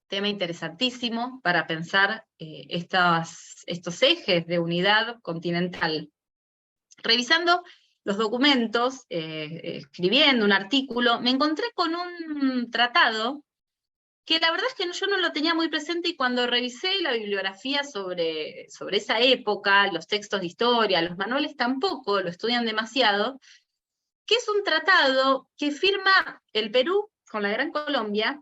Tema interesantísimo para pensar estos ejes de unidad continental. Revisando los documentos, escribiendo un artículo, me encontré con un tratado que la verdad es que yo no lo tenía muy presente, y cuando revisé la bibliografía sobre esa época, los textos de historia, los manuales tampoco lo estudian demasiado, que es un tratado que firma el Perú con la Gran Colombia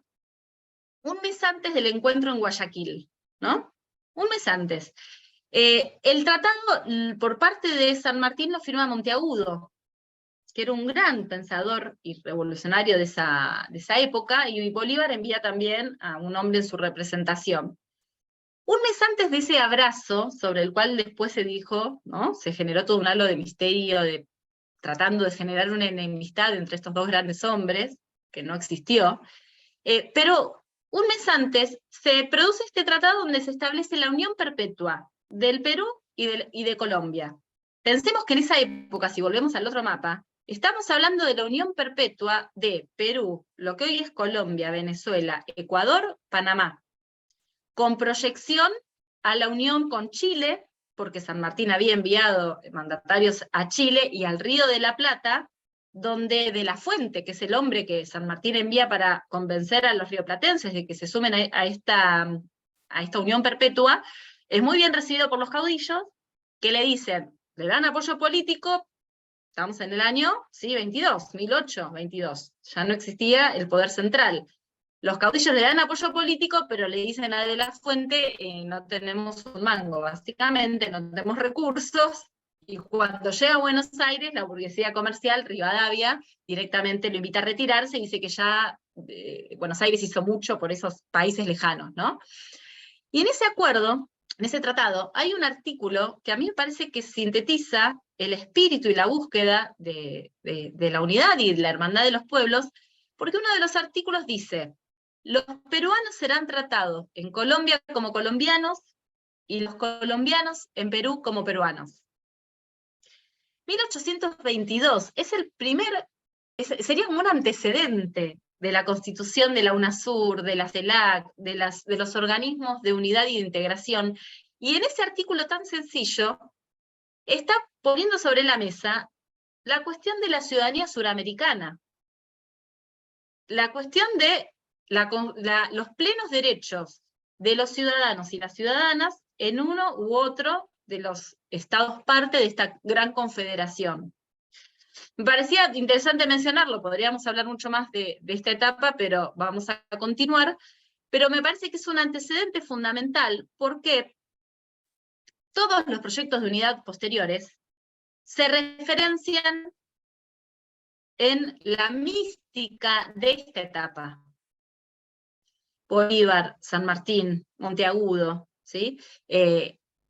un mes antes del encuentro en Guayaquil, ¿no? Un mes antes. El tratado, por parte de San Martín, lo firma Monteagudo, que era un gran pensador y revolucionario de esa época, y Bolívar envía también a un hombre en su representación. Un mes antes de ese abrazo, sobre el cual después se dijo, ¿no? Se generó todo un halo de misterio, de tratando de generar una enemistad entre estos dos grandes hombres, que no existió, pero un mes antes se produce este tratado donde se establece la unión perpetua del Perú y de Colombia. Pensemos que en esa época, si volvemos al otro mapa, estamos hablando de la unión perpetua de Perú, lo que hoy es Colombia, Venezuela, Ecuador, Panamá, con proyección a la unión con Chile, porque San Martín había enviado mandatarios a Chile y al Río de la Plata, donde de la Fuente, que es el hombre que San Martín envía para convencer a los rioplatenses de que se sumen a esta unión perpetua, es muy bien recibido por los caudillos, que le dicen, le dan apoyo político, estamos en el año, sí, 22, 1008-22, ya no existía el poder central. Los caudillos le dan apoyo político, pero le dicen a De la Fuente, no tenemos un mango, básicamente, no tenemos recursos, y cuando llega a Buenos Aires, la burguesía comercial, Rivadavia, directamente lo invita a retirarse y dice que ya Buenos Aires hizo mucho por esos países lejanos, ¿no? Y en ese acuerdo, en ese tratado, hay un artículo que a mí me parece que sintetiza el espíritu y la búsqueda de la unidad y de la hermandad de los pueblos, porque uno de los artículos dice: los peruanos serán tratados en Colombia como colombianos y los colombianos en Perú como peruanos. 1822 es el primer, sería como un antecedente de la constitución de la UNASUR, de la CELAC, de los organismos de unidad y de integración, y en ese artículo tan sencillo está poniendo sobre la mesa la cuestión de la ciudadanía suramericana, la cuestión de los plenos derechos de los ciudadanos y las ciudadanas en uno u otro de los estados parte de esta gran confederación. Me parecía interesante mencionarlo, podríamos hablar mucho más de esta etapa, pero vamos a continuar, pero me parece que es un antecedente fundamental, porque todos los proyectos de unidad posteriores se referencian en la mística de esta etapa. Bolívar, San Martín, Monteagudo, ¿sí?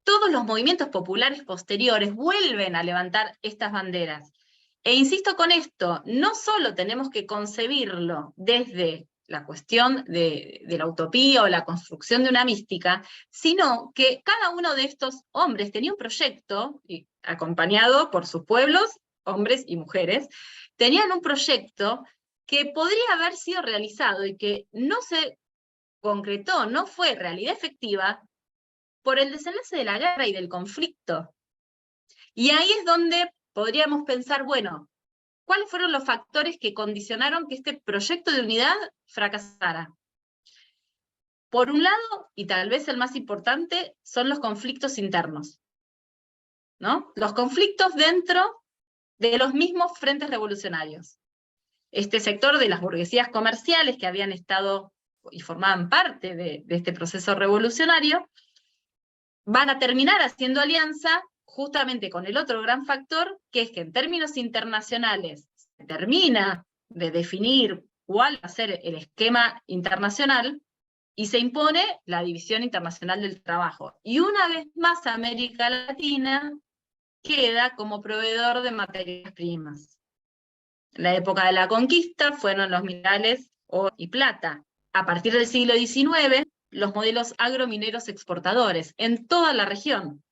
Todos los movimientos populares posteriores vuelven a levantar estas banderas. E insisto con esto, no solo tenemos que concebirlo desde la cuestión de la utopía o la construcción de una mística, sino que cada uno de estos hombres tenía un proyecto, acompañado por sus pueblos, hombres y mujeres, tenían un proyecto que podría haber sido realizado y que no se concretó, no fue realidad efectiva, por el desenlace de la guerra y del conflicto. Y ahí es donde podríamos pensar, bueno, ¿cuáles fueron los factores que condicionaron que este proyecto de unidad fracasara? Por un lado, y tal vez el más importante, son los conflictos internos, ¿no? Los conflictos dentro de los mismos frentes revolucionarios. Este sector de las burguesías comerciales que habían estado y formaban parte de este proceso revolucionario, van a terminar haciendo alianza justamente con el otro gran factor, que es que en términos internacionales se termina de definir cuál va a ser el esquema internacional, y se impone la División Internacional del Trabajo. Y una vez más América Latina queda como proveedor de materias primas. En la época de la conquista fueron los minerales oro y plata. A partir del siglo XIX, los modelos agromineros exportadores en toda la región,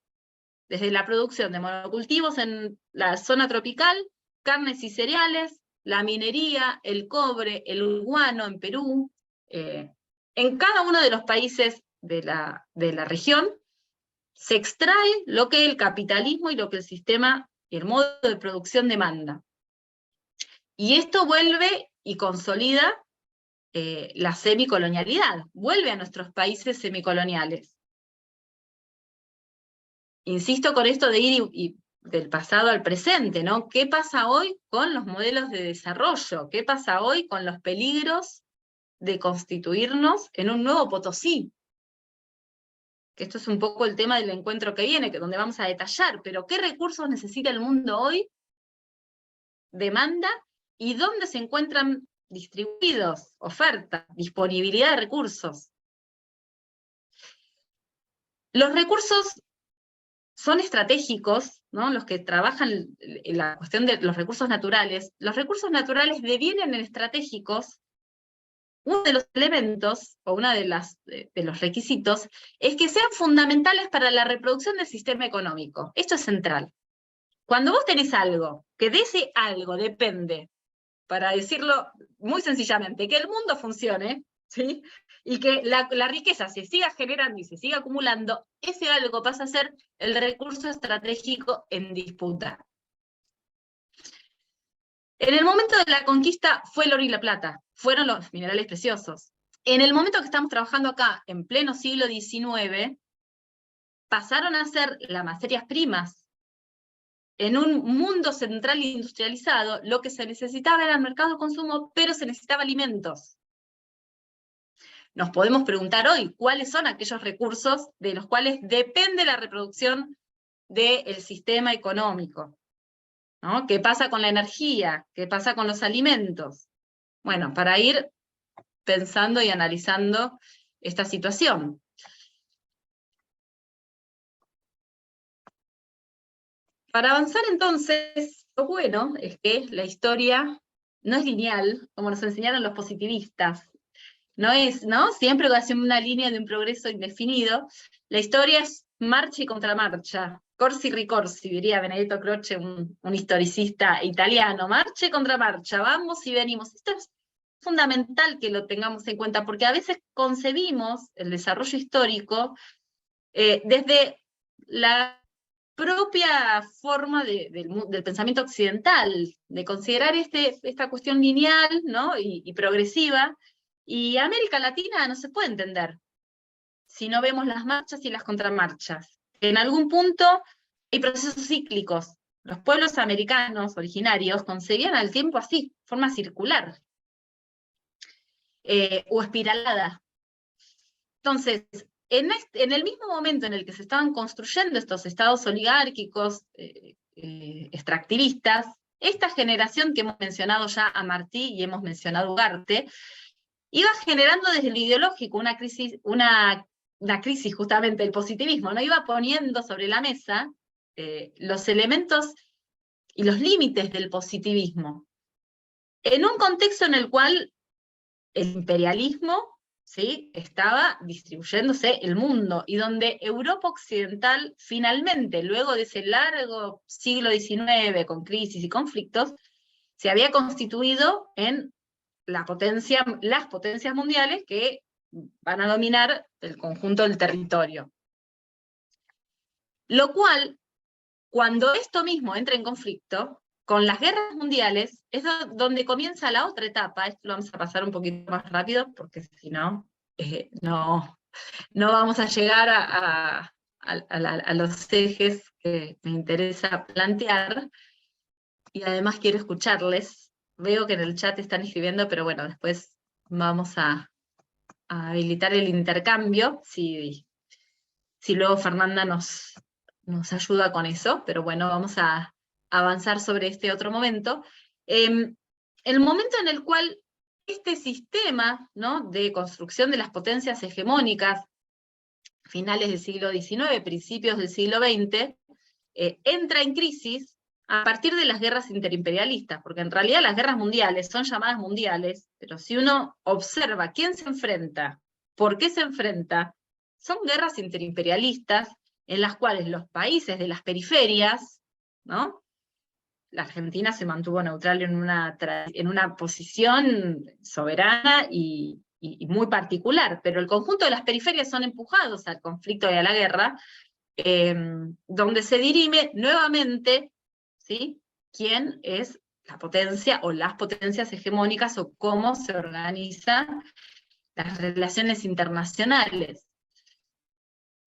desde la producción de monocultivos en la zona tropical, carnes y cereales, la minería, el cobre, el guano en Perú, en cada uno de los países de la región, se extrae lo que el capitalismo y lo que el sistema y el modo de producción demanda. Y esto vuelve y consolida la semicolonialidad, vuelve a nuestros países semicoloniales. Insisto con esto de ir del pasado al presente, ¿no? ¿Qué pasa hoy con los modelos de desarrollo? ¿Qué pasa hoy con los peligros de constituirnos en un nuevo Potosí? Que esto es un poco el tema del encuentro que viene, donde vamos a detallar, pero ¿qué recursos necesita el mundo hoy? Demanda, y dónde se encuentran distribuidos, oferta, disponibilidad de recursos. Los recursos son estratégicos ¿no? Los que trabajan en la cuestión de los recursos naturales devienen en estratégicos. Uno de los elementos, o uno de los requisitos, es que sean fundamentales para la reproducción del sistema económico. Esto es central. Cuando vos tenés algo, que de ese algo depende, para decirlo muy sencillamente, que el mundo funcione, ¿sí? Y que la riqueza se siga generando y se siga acumulando, ese algo pasa a ser el recurso estratégico en disputa. En el momento de la conquista fue el oro y la plata, fueron los minerales preciosos. En el momento que estamos trabajando acá, en pleno siglo XIX, pasaron a ser las materias primas. En un mundo central industrializado, lo que se necesitaba era el mercado de consumo, pero se necesitaba alimentos. Nos podemos preguntar hoy cuáles son aquellos recursos de los cuales depende la reproducción del sistema económico, ¿no? ¿Qué pasa con la energía? ¿Qué pasa con los alimentos? Bueno, para ir pensando y analizando esta situación. Para avanzar entonces, lo bueno es que la historia no es lineal, como nos enseñaron los positivistas. No es, ¿no? Siempre haciendo una línea de un progreso indefinido. La historia es marcha y contramarcha. Corsi ricorsi, diría Benedetto Croce, un historicista italiano. Marcha y contramarcha, vamos y venimos. Esto es fundamental que lo tengamos en cuenta, porque a veces concebimos el desarrollo histórico desde la propia forma del pensamiento occidental, de considerar esta cuestión lineal, ¿no? y progresiva, y América Latina no se puede entender si no vemos las marchas y las contramarchas. En algún punto hay procesos cíclicos. Los pueblos americanos originarios concebían al tiempo así, forma circular, o espiralada. Entonces, en el mismo momento en el que se estaban construyendo estos estados oligárquicos, extractivistas, esta generación que hemos mencionado ya a Martí y hemos mencionado a Ugarte, iba generando desde lo ideológico una crisis justamente del positivismo, ¿no? Iba poniendo sobre la mesa los elementos y los límites del positivismo, en un contexto en el cual el imperialismo, ¿sí?, estaba distribuyéndose el mundo, y donde Europa Occidental finalmente, luego de ese largo siglo XIX con crisis y conflictos, se había constituido en las potencias mundiales que van a dominar el conjunto del territorio. Lo cual, cuando esto mismo entra en conflicto, con las guerras mundiales, es donde comienza la otra etapa. Esto lo vamos a pasar un poquito más rápido, porque si no, no vamos a llegar a los ejes que me interesa plantear, y además quiero escucharles. Veo que en el chat están escribiendo, pero bueno, después vamos a habilitar el intercambio, si luego Fernanda nos ayuda con eso, pero bueno, vamos a avanzar sobre este otro momento. El momento en el cual este sistema, ¿no?, de construcción de las potencias hegemónicas, finales del siglo XIX, principios del siglo XX, entra en crisis a partir de las guerras interimperialistas, porque en realidad las guerras mundiales son llamadas mundiales, pero si uno observa quién se enfrenta, por qué se enfrenta, son guerras interimperialistas en las cuales los países de las periferias, ¿no? La Argentina se mantuvo neutral en una posición soberana y muy particular, pero el conjunto de las periferias son empujados al conflicto y a la guerra, donde se dirime nuevamente, ¿sí?, quién es la potencia o las potencias hegemónicas, o cómo se organizan las relaciones internacionales.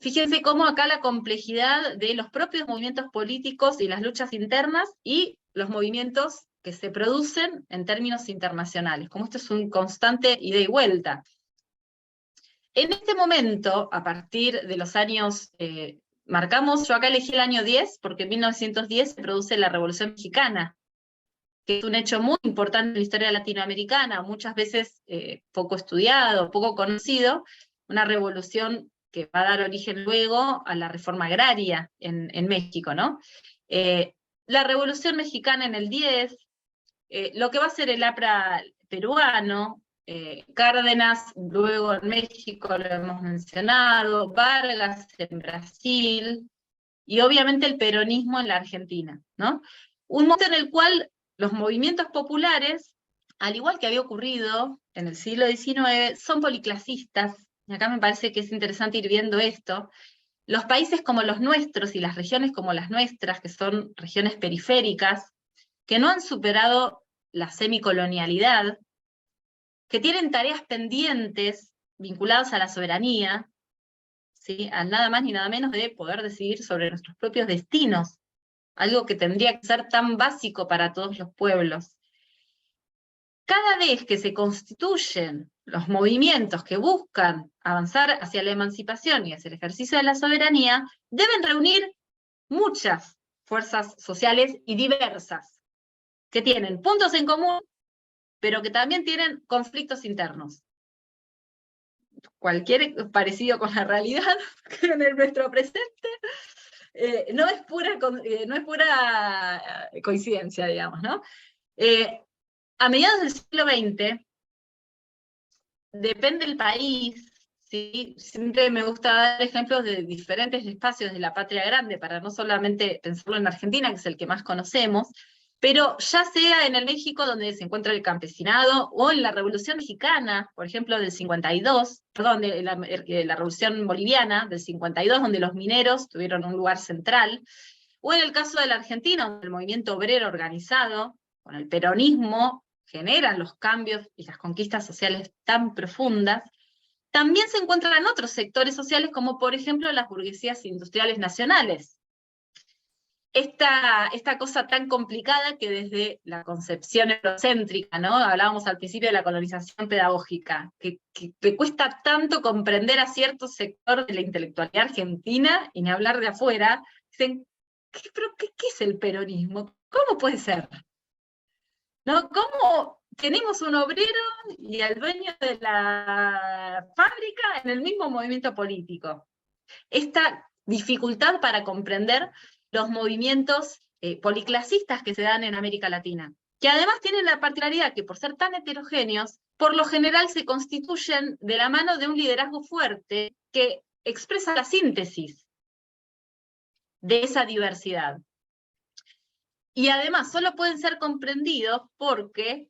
Fíjense cómo acá la complejidad de los propios movimientos políticos y las luchas internas y los movimientos que se producen en términos internacionales, como esto es un constante ida y vuelta. En este momento, a partir de los años, yo acá elegí el año 10, porque en 1910 se produce la Revolución Mexicana, que es un hecho muy importante en la historia latinoamericana, muchas veces poco estudiado, poco conocido, una revolución que va a dar origen luego a la reforma agraria en México, ¿no? la Revolución Mexicana en el 10, lo que va a ser el APRA peruano, Cárdenas, luego en México lo hemos mencionado, Vargas en Brasil, y obviamente el peronismo en la Argentina, ¿no? Un momento en el cual los movimientos populares, al igual que había ocurrido en el siglo XIX, son policlasistas, y acá me parece que es interesante ir viendo esto. Los países como los nuestros y las regiones como las nuestras, que son regiones periféricas, que no han superado la semicolonialidad, que tienen tareas pendientes vinculadas a la soberanía, ¿sí? A nada más ni nada menos de poder decidir sobre nuestros propios destinos, algo que tendría que ser tan básico para todos los pueblos. Cada vez que se constituyen los movimientos que buscan avanzar hacia la emancipación y hacia el ejercicio de la soberanía, deben reunir muchas fuerzas sociales y diversas, que tienen puntos en común, pero que también tienen conflictos internos. Cualquier parecido con la realidad en nuestro presente no es pura coincidencia, digamos, ¿no? A mediados del siglo XX, depende del país, ¿sí? Siempre me gusta dar ejemplos de diferentes espacios de la patria grande, para no solamente pensarlo en Argentina, que es el que más conocemos, pero ya sea en el México donde se encuentra el campesinado, o en la Revolución Mexicana, por ejemplo, del 52, perdón, de la Revolución Boliviana del 52, donde los mineros tuvieron un lugar central, o en el caso de la Argentina, donde el movimiento obrero organizado, con el peronismo, generan los cambios y las conquistas sociales tan profundas. También se encuentran otros sectores sociales, como por ejemplo las burguesías industriales nacionales. Esta cosa tan complicada que desde la concepción eurocéntrica, ¿no? Hablábamos al principio de la colonización pedagógica, que cuesta tanto comprender a cierto sector de la intelectualidad argentina, y ni hablar de afuera. Dicen, ¿qué es el peronismo? ¿Cómo puede ser? ¿No? ¿Cómo tenemos un obrero y al dueño de la fábrica en el mismo movimiento político? Esta dificultad para comprender los movimientos policlasistas que se dan en América Latina, que además tienen la particularidad que por ser tan heterogéneos, por lo general se constituyen de la mano de un liderazgo fuerte que expresa la síntesis de esa diversidad. Y además solo pueden ser comprendidos porque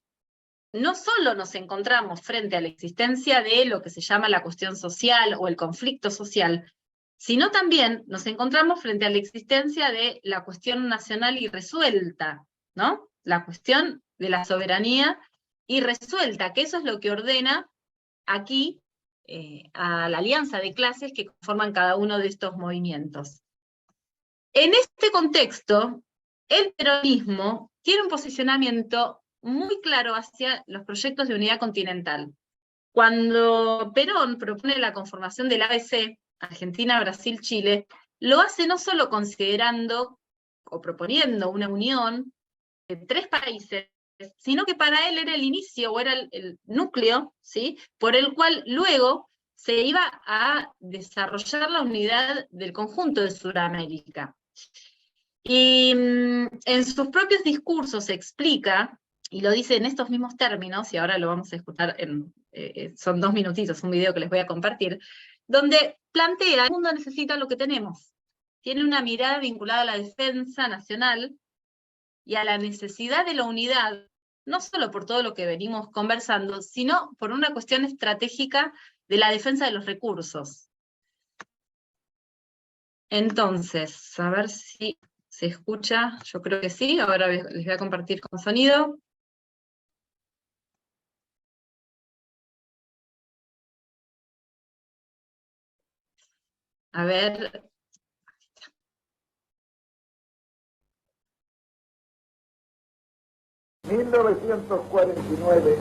no solo nos encontramos frente a la existencia de lo que se llama la cuestión social o el conflicto social, sino también nos encontramos frente a la existencia de la cuestión nacional irresuelta, ¿no? La cuestión de la soberanía irresuelta, que eso es lo que ordena aquí a la alianza de clases que conforman cada uno de estos movimientos. En este contexto, el peronismo tiene un posicionamiento muy claro hacia los proyectos de unidad continental. Cuando Perón propone la conformación del ABC, Argentina, Brasil, Chile, lo hace no solo considerando o proponiendo una unión de 3 países, sino que para él era el inicio o era el núcleo, ¿sí?, por el cual luego se iba a desarrollar la unidad del conjunto de Sudamérica. Y en sus propios discursos se explica, y lo dice en estos mismos términos, y ahora lo vamos a escuchar, son 2 minutitos, un video que les voy a compartir, donde plantea, el mundo necesita lo que tenemos. Tiene una mirada vinculada a la defensa nacional y a la necesidad de la unidad, no solo por todo lo que venimos conversando, sino por una cuestión estratégica de la defensa de los recursos. Entonces, a ver si se escucha, yo creo que sí, ahora les voy a compartir con sonido. A ver. 1949,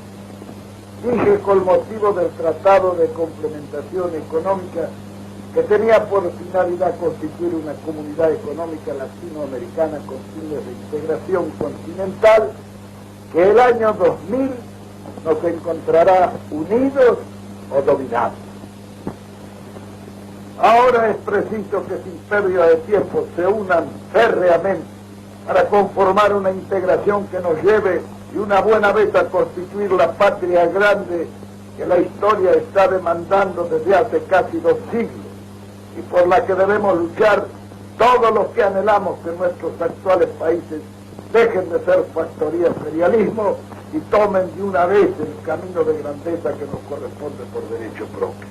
dije con motivo del Tratado de Complementación Económica que tenía por finalidad constituir una comunidad económica latinoamericana con fines de integración continental, que el año 2000 nos encontrará unidos o dominados. Ahora es preciso que sin pérdida de tiempo se unan férreamente para conformar una integración que nos lleve de una buena vez a constituir la patria grande que la historia está demandando desde hace casi 2 siglos y por la que debemos luchar todos los que anhelamos que nuestros actuales países dejen de ser factoría imperialismo y tomen de una vez el camino de grandeza que nos corresponde por derecho propio.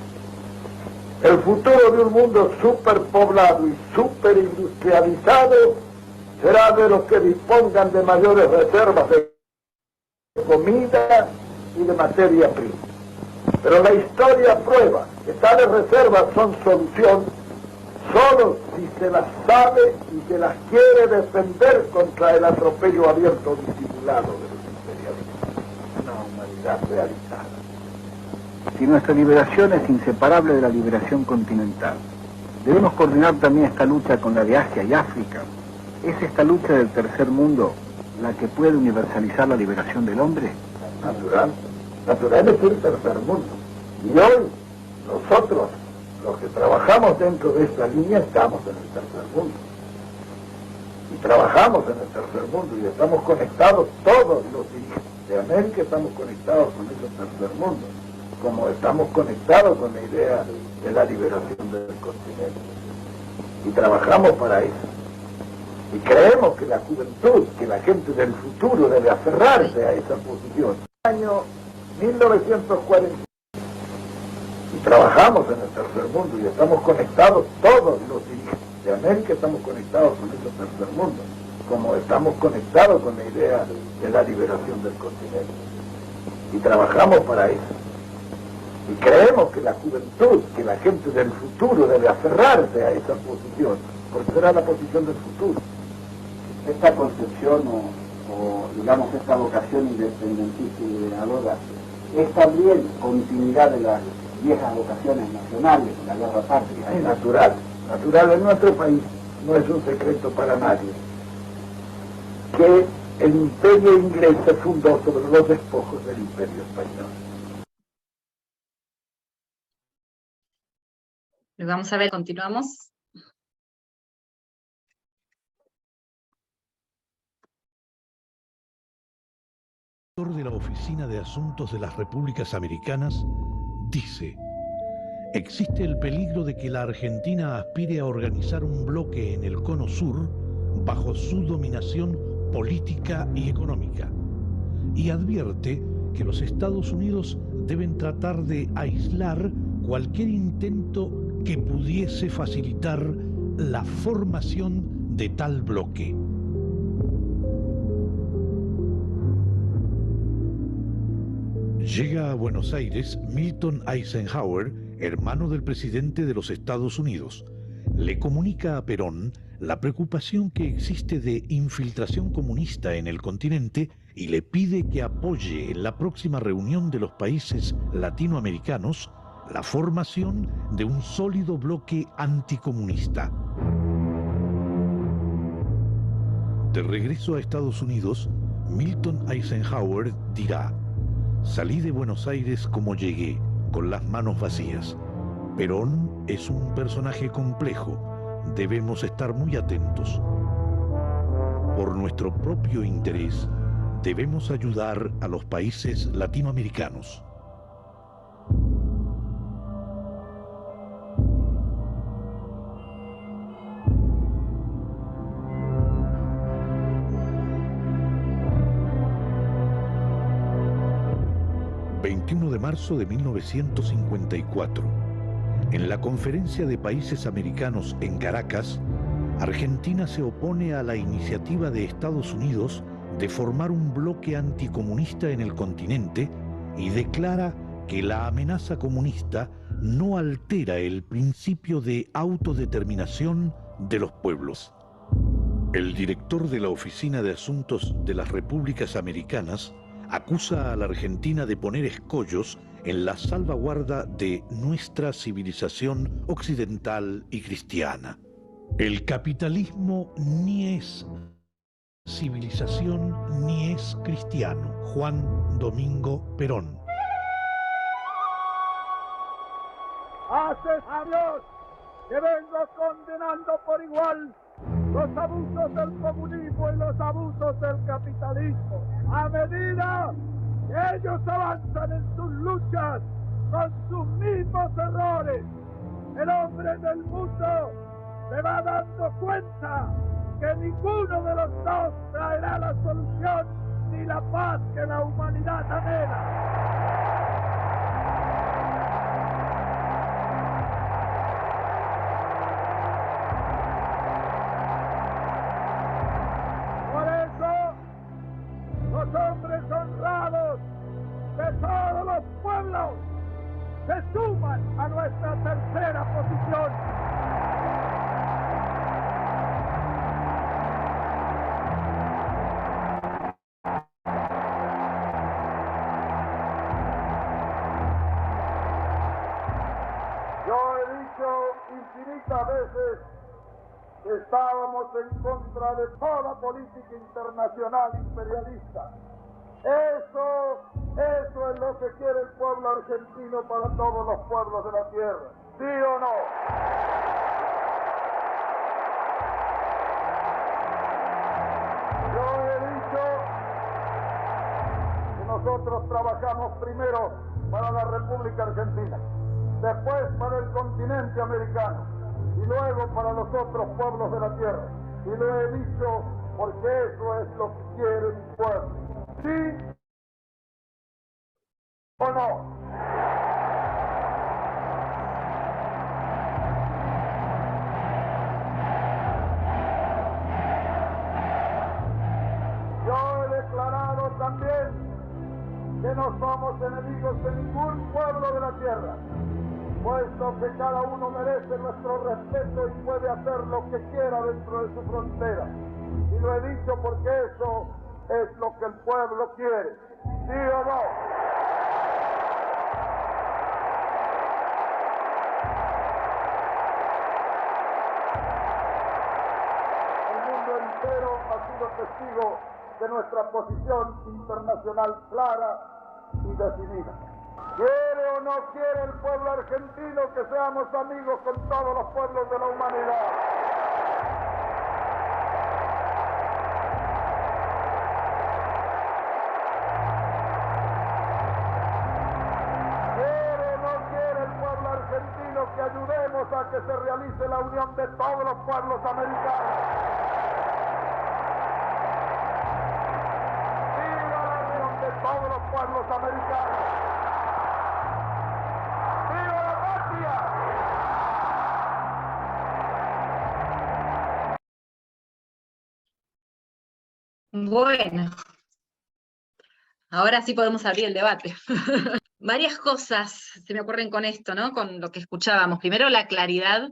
El futuro de un mundo superpoblado y superindustrializado será de los que dispongan de mayores reservas de comida y de materia prima. Pero la historia prueba que tales reservas son solución solo si se las sabe y se las quiere defender contra el atropello abierto disimulado de los imperialistas. Una humanidad realizada. Si nuestra liberación es inseparable de la liberación continental, debemos coordinar también esta lucha con la de Asia y África. ¿Es esta lucha del tercer mundo la que puede universalizar la liberación del hombre? Natural es el tercer mundo. Y hoy, nosotros, los que trabajamos dentro de esta línea, estamos en el tercer mundo. Y trabajamos en el tercer mundo y estamos conectados, todos los dirigentes de América estamos conectados con ese tercer mundo, como estamos conectados con la idea de la liberación del continente. Y trabajamos para eso. Y creemos que la juventud, que la gente del futuro debe aferrarse a esa posición. Año 1940. Y trabajamos en el tercer mundo y estamos conectados, todos los dirigentes de América estamos conectados con ese tercer mundo, como estamos conectados con la idea de la liberación del continente. Y trabajamos para eso. Y creemos que la juventud, que la gente del futuro debe aferrarse a esa posición, porque será la posición del futuro. Esta concepción o digamos esta vocación independentista y liberadora es también continuidad de las viejas vocaciones nacionales, de la guerra patria. Es natural en nuestro país, no es un secreto para nadie, que el imperio inglés se fundó sobre los despojos del imperio español. Vamos a ver, continuamos. De la Oficina de Asuntos de las Repúblicas Americanas dice: existe el peligro de que la Argentina aspire a organizar un bloque en el Cono Sur bajo su dominación política y económica, y advierte que los Estados Unidos deben tratar de aislar cualquier intento que pudiese facilitar la formación de tal bloque. Llega a Buenos Aires Milton Eisenhower, hermano del presidente de los Estados Unidos. Le comunica a Perón la preocupación que existe de infiltración comunista en el continente y le pide que apoye en la próxima reunión de los países latinoamericanos la formación de un sólido bloque anticomunista. De regreso a Estados Unidos, Milton Eisenhower dirá: salí de Buenos Aires como llegué, con las manos vacías. Perón es un personaje complejo, debemos estar muy atentos. Por nuestro propio interés, debemos ayudar a los países latinoamericanos. ...21 de marzo de 1954... en la Conferencia de Países Americanos en Caracas... Argentina se opone a la iniciativa de Estados Unidos... de formar un bloque anticomunista en el continente... y declara que la amenaza comunista... no altera el principio de autodeterminación de los pueblos. El director de la Oficina de Asuntos de las Repúblicas Americanas... acusa a la Argentina de poner escollos en la salvaguarda de nuestra civilización occidental y cristiana. El capitalismo ni es civilización ni es cristiano. Juan Domingo Perón. Haces a Dios que vengo condenando por igual los abusos del comunismo y los abusos del capitalismo. A medida que ellos avanzan en sus luchas con sus mismos errores, el hombre del mundo se va dando cuenta que ninguno de los dos traerá la solución ni la paz que la humanidad anhela. Los hombres honrados de todos los pueblos se suman a nuestra tercera posición. Yo he dicho infinitas veces que estábamos en contra de toda política internacional imperialista. Eso es lo que quiere el pueblo argentino para todos los pueblos de la tierra. ¿Sí o no? Yo he dicho que nosotros trabajamos primero para la República Argentina, después para el continente americano y luego para los otros pueblos de la tierra. Y lo he dicho porque eso es lo que quiere mi pueblo. ¿Sí o no? Yo he declarado también que no somos enemigos de ningún pueblo de la tierra, puesto que cada uno merece nuestro respeto y puede hacer lo que quiera dentro de su frontera. Y lo he dicho porque eso es lo que el pueblo quiere. ¿Sí o no? El mundo entero ha sido testigo de nuestra posición internacional clara y definida. ¿Quiere o no quiere el pueblo argentino que seamos amigos con todos los pueblos de la humanidad? ¿Quiere o no quiere el pueblo argentino que ayudemos a que se realice la unión de todos los pueblos americanos? ¡Viva la unión de todos los pueblos americanos! Bueno, ahora sí podemos abrir el debate. Varias cosas se me ocurren con esto, ¿no? Con lo que escuchábamos. Primero, la claridad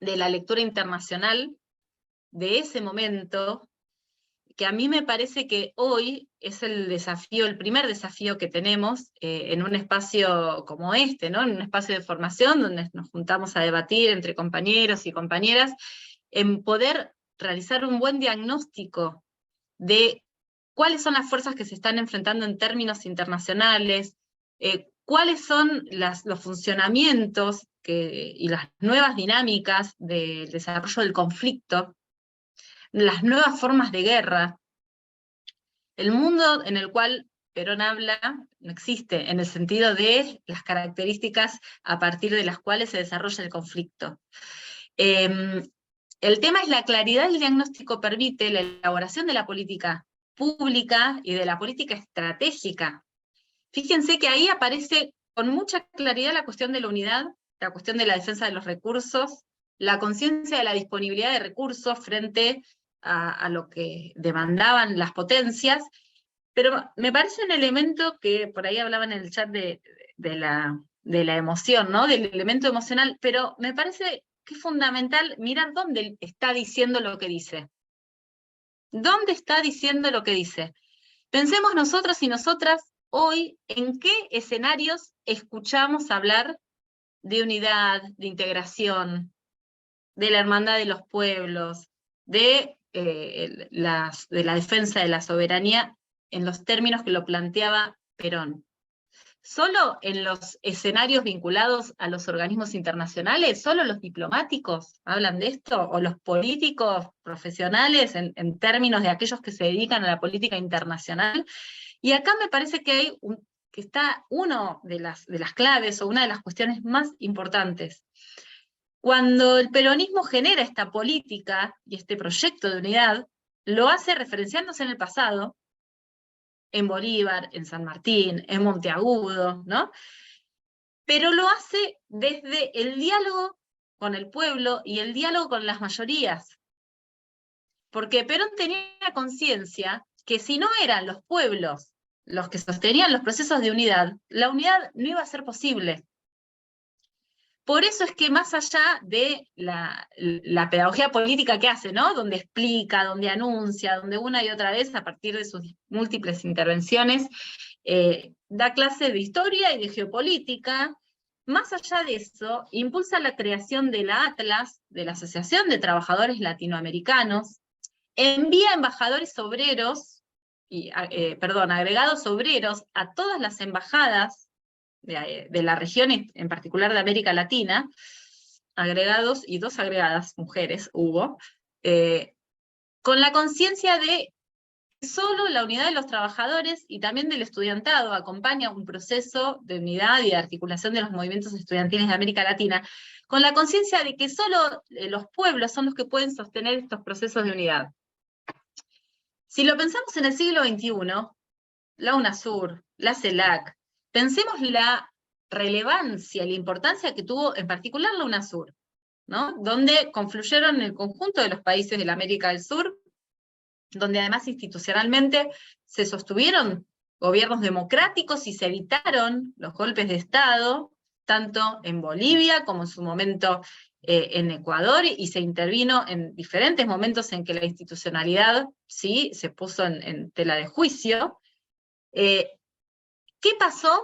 de la lectura internacional de ese momento, que a mí me parece que hoy es el desafío, el primer desafío que tenemos en un espacio como este, ¿no? En un espacio de formación donde nos juntamos a debatir entre compañeros y compañeras, en poder realizar un buen diagnóstico de cuáles son las fuerzas que se están enfrentando en términos internacionales, cuáles son los funcionamientos y las nuevas dinámicas del desarrollo del conflicto, las nuevas formas de guerra. El mundo en el cual Perón habla no existe, en el sentido de las características a partir de las cuales se desarrolla el conflicto. El tema es la claridad del diagnóstico permite la elaboración de la política pública y de la política estratégica. Fíjense que ahí aparece con mucha claridad la cuestión de la unidad, la cuestión de la defensa de los recursos, la conciencia de la disponibilidad de recursos frente a lo que demandaban las potencias, pero me parece un elemento que por ahí hablaban en el chat de la emoción, ¿no? Del elemento emocional, pero me parece que es fundamental mirar dónde está diciendo lo que dice. ¿Dónde está diciendo lo que dice? Pensemos nosotros y nosotras hoy en qué escenarios escuchamos hablar de unidad, de integración, de la hermandad de los pueblos, de la defensa de la soberanía en los términos que lo planteaba Perón. ¿Solo en los escenarios vinculados a los organismos internacionales? ¿Solo los diplomáticos hablan de esto? ¿O los políticos profesionales en términos de aquellos que se dedican a la política internacional? Y acá me parece que que está una de las claves o una de las cuestiones más importantes. Cuando el peronismo genera esta política y este proyecto de unidad, lo hace referenciándose en el pasado, en Bolívar, en San Martín, en Monteagudo, ¿no? Pero lo hace desde el diálogo con el pueblo y el diálogo con las mayorías. Porque Perón tenía conciencia que si no eran los pueblos los que sostenían los procesos de unidad, la unidad no iba a ser posible. Por eso es que más allá de la pedagogía política que hace, ¿no? Donde explica, donde anuncia, donde una y otra vez, a partir de sus múltiples intervenciones, da clases de historia y de geopolítica, más allá de eso, impulsa la creación de la ATLAS, de la Asociación de Trabajadores Latinoamericanos, envía embajadores obreros, agregados obreros a todas las embajadas de la región, en particular de América Latina, agregados y 2 agregadas mujeres hubo, con la conciencia de que solo la unidad de los trabajadores y también del estudiantado acompaña un proceso de unidad y de articulación de los movimientos estudiantiles de América Latina, con la conciencia de que solo los pueblos son los que pueden sostener estos procesos de unidad. Si lo pensamos en el siglo XXI, la UNASUR, la CELAC, pensemos la relevancia y la importancia que tuvo en particular la UNASUR, ¿no? Donde confluyeron el conjunto de los países de la América del Sur, donde además institucionalmente se sostuvieron gobiernos democráticos y se evitaron los golpes de Estado, tanto en Bolivia como en su momento en Ecuador, y se intervino en diferentes momentos en que la institucionalidad sí se puso en tela de juicio. ¿Qué pasó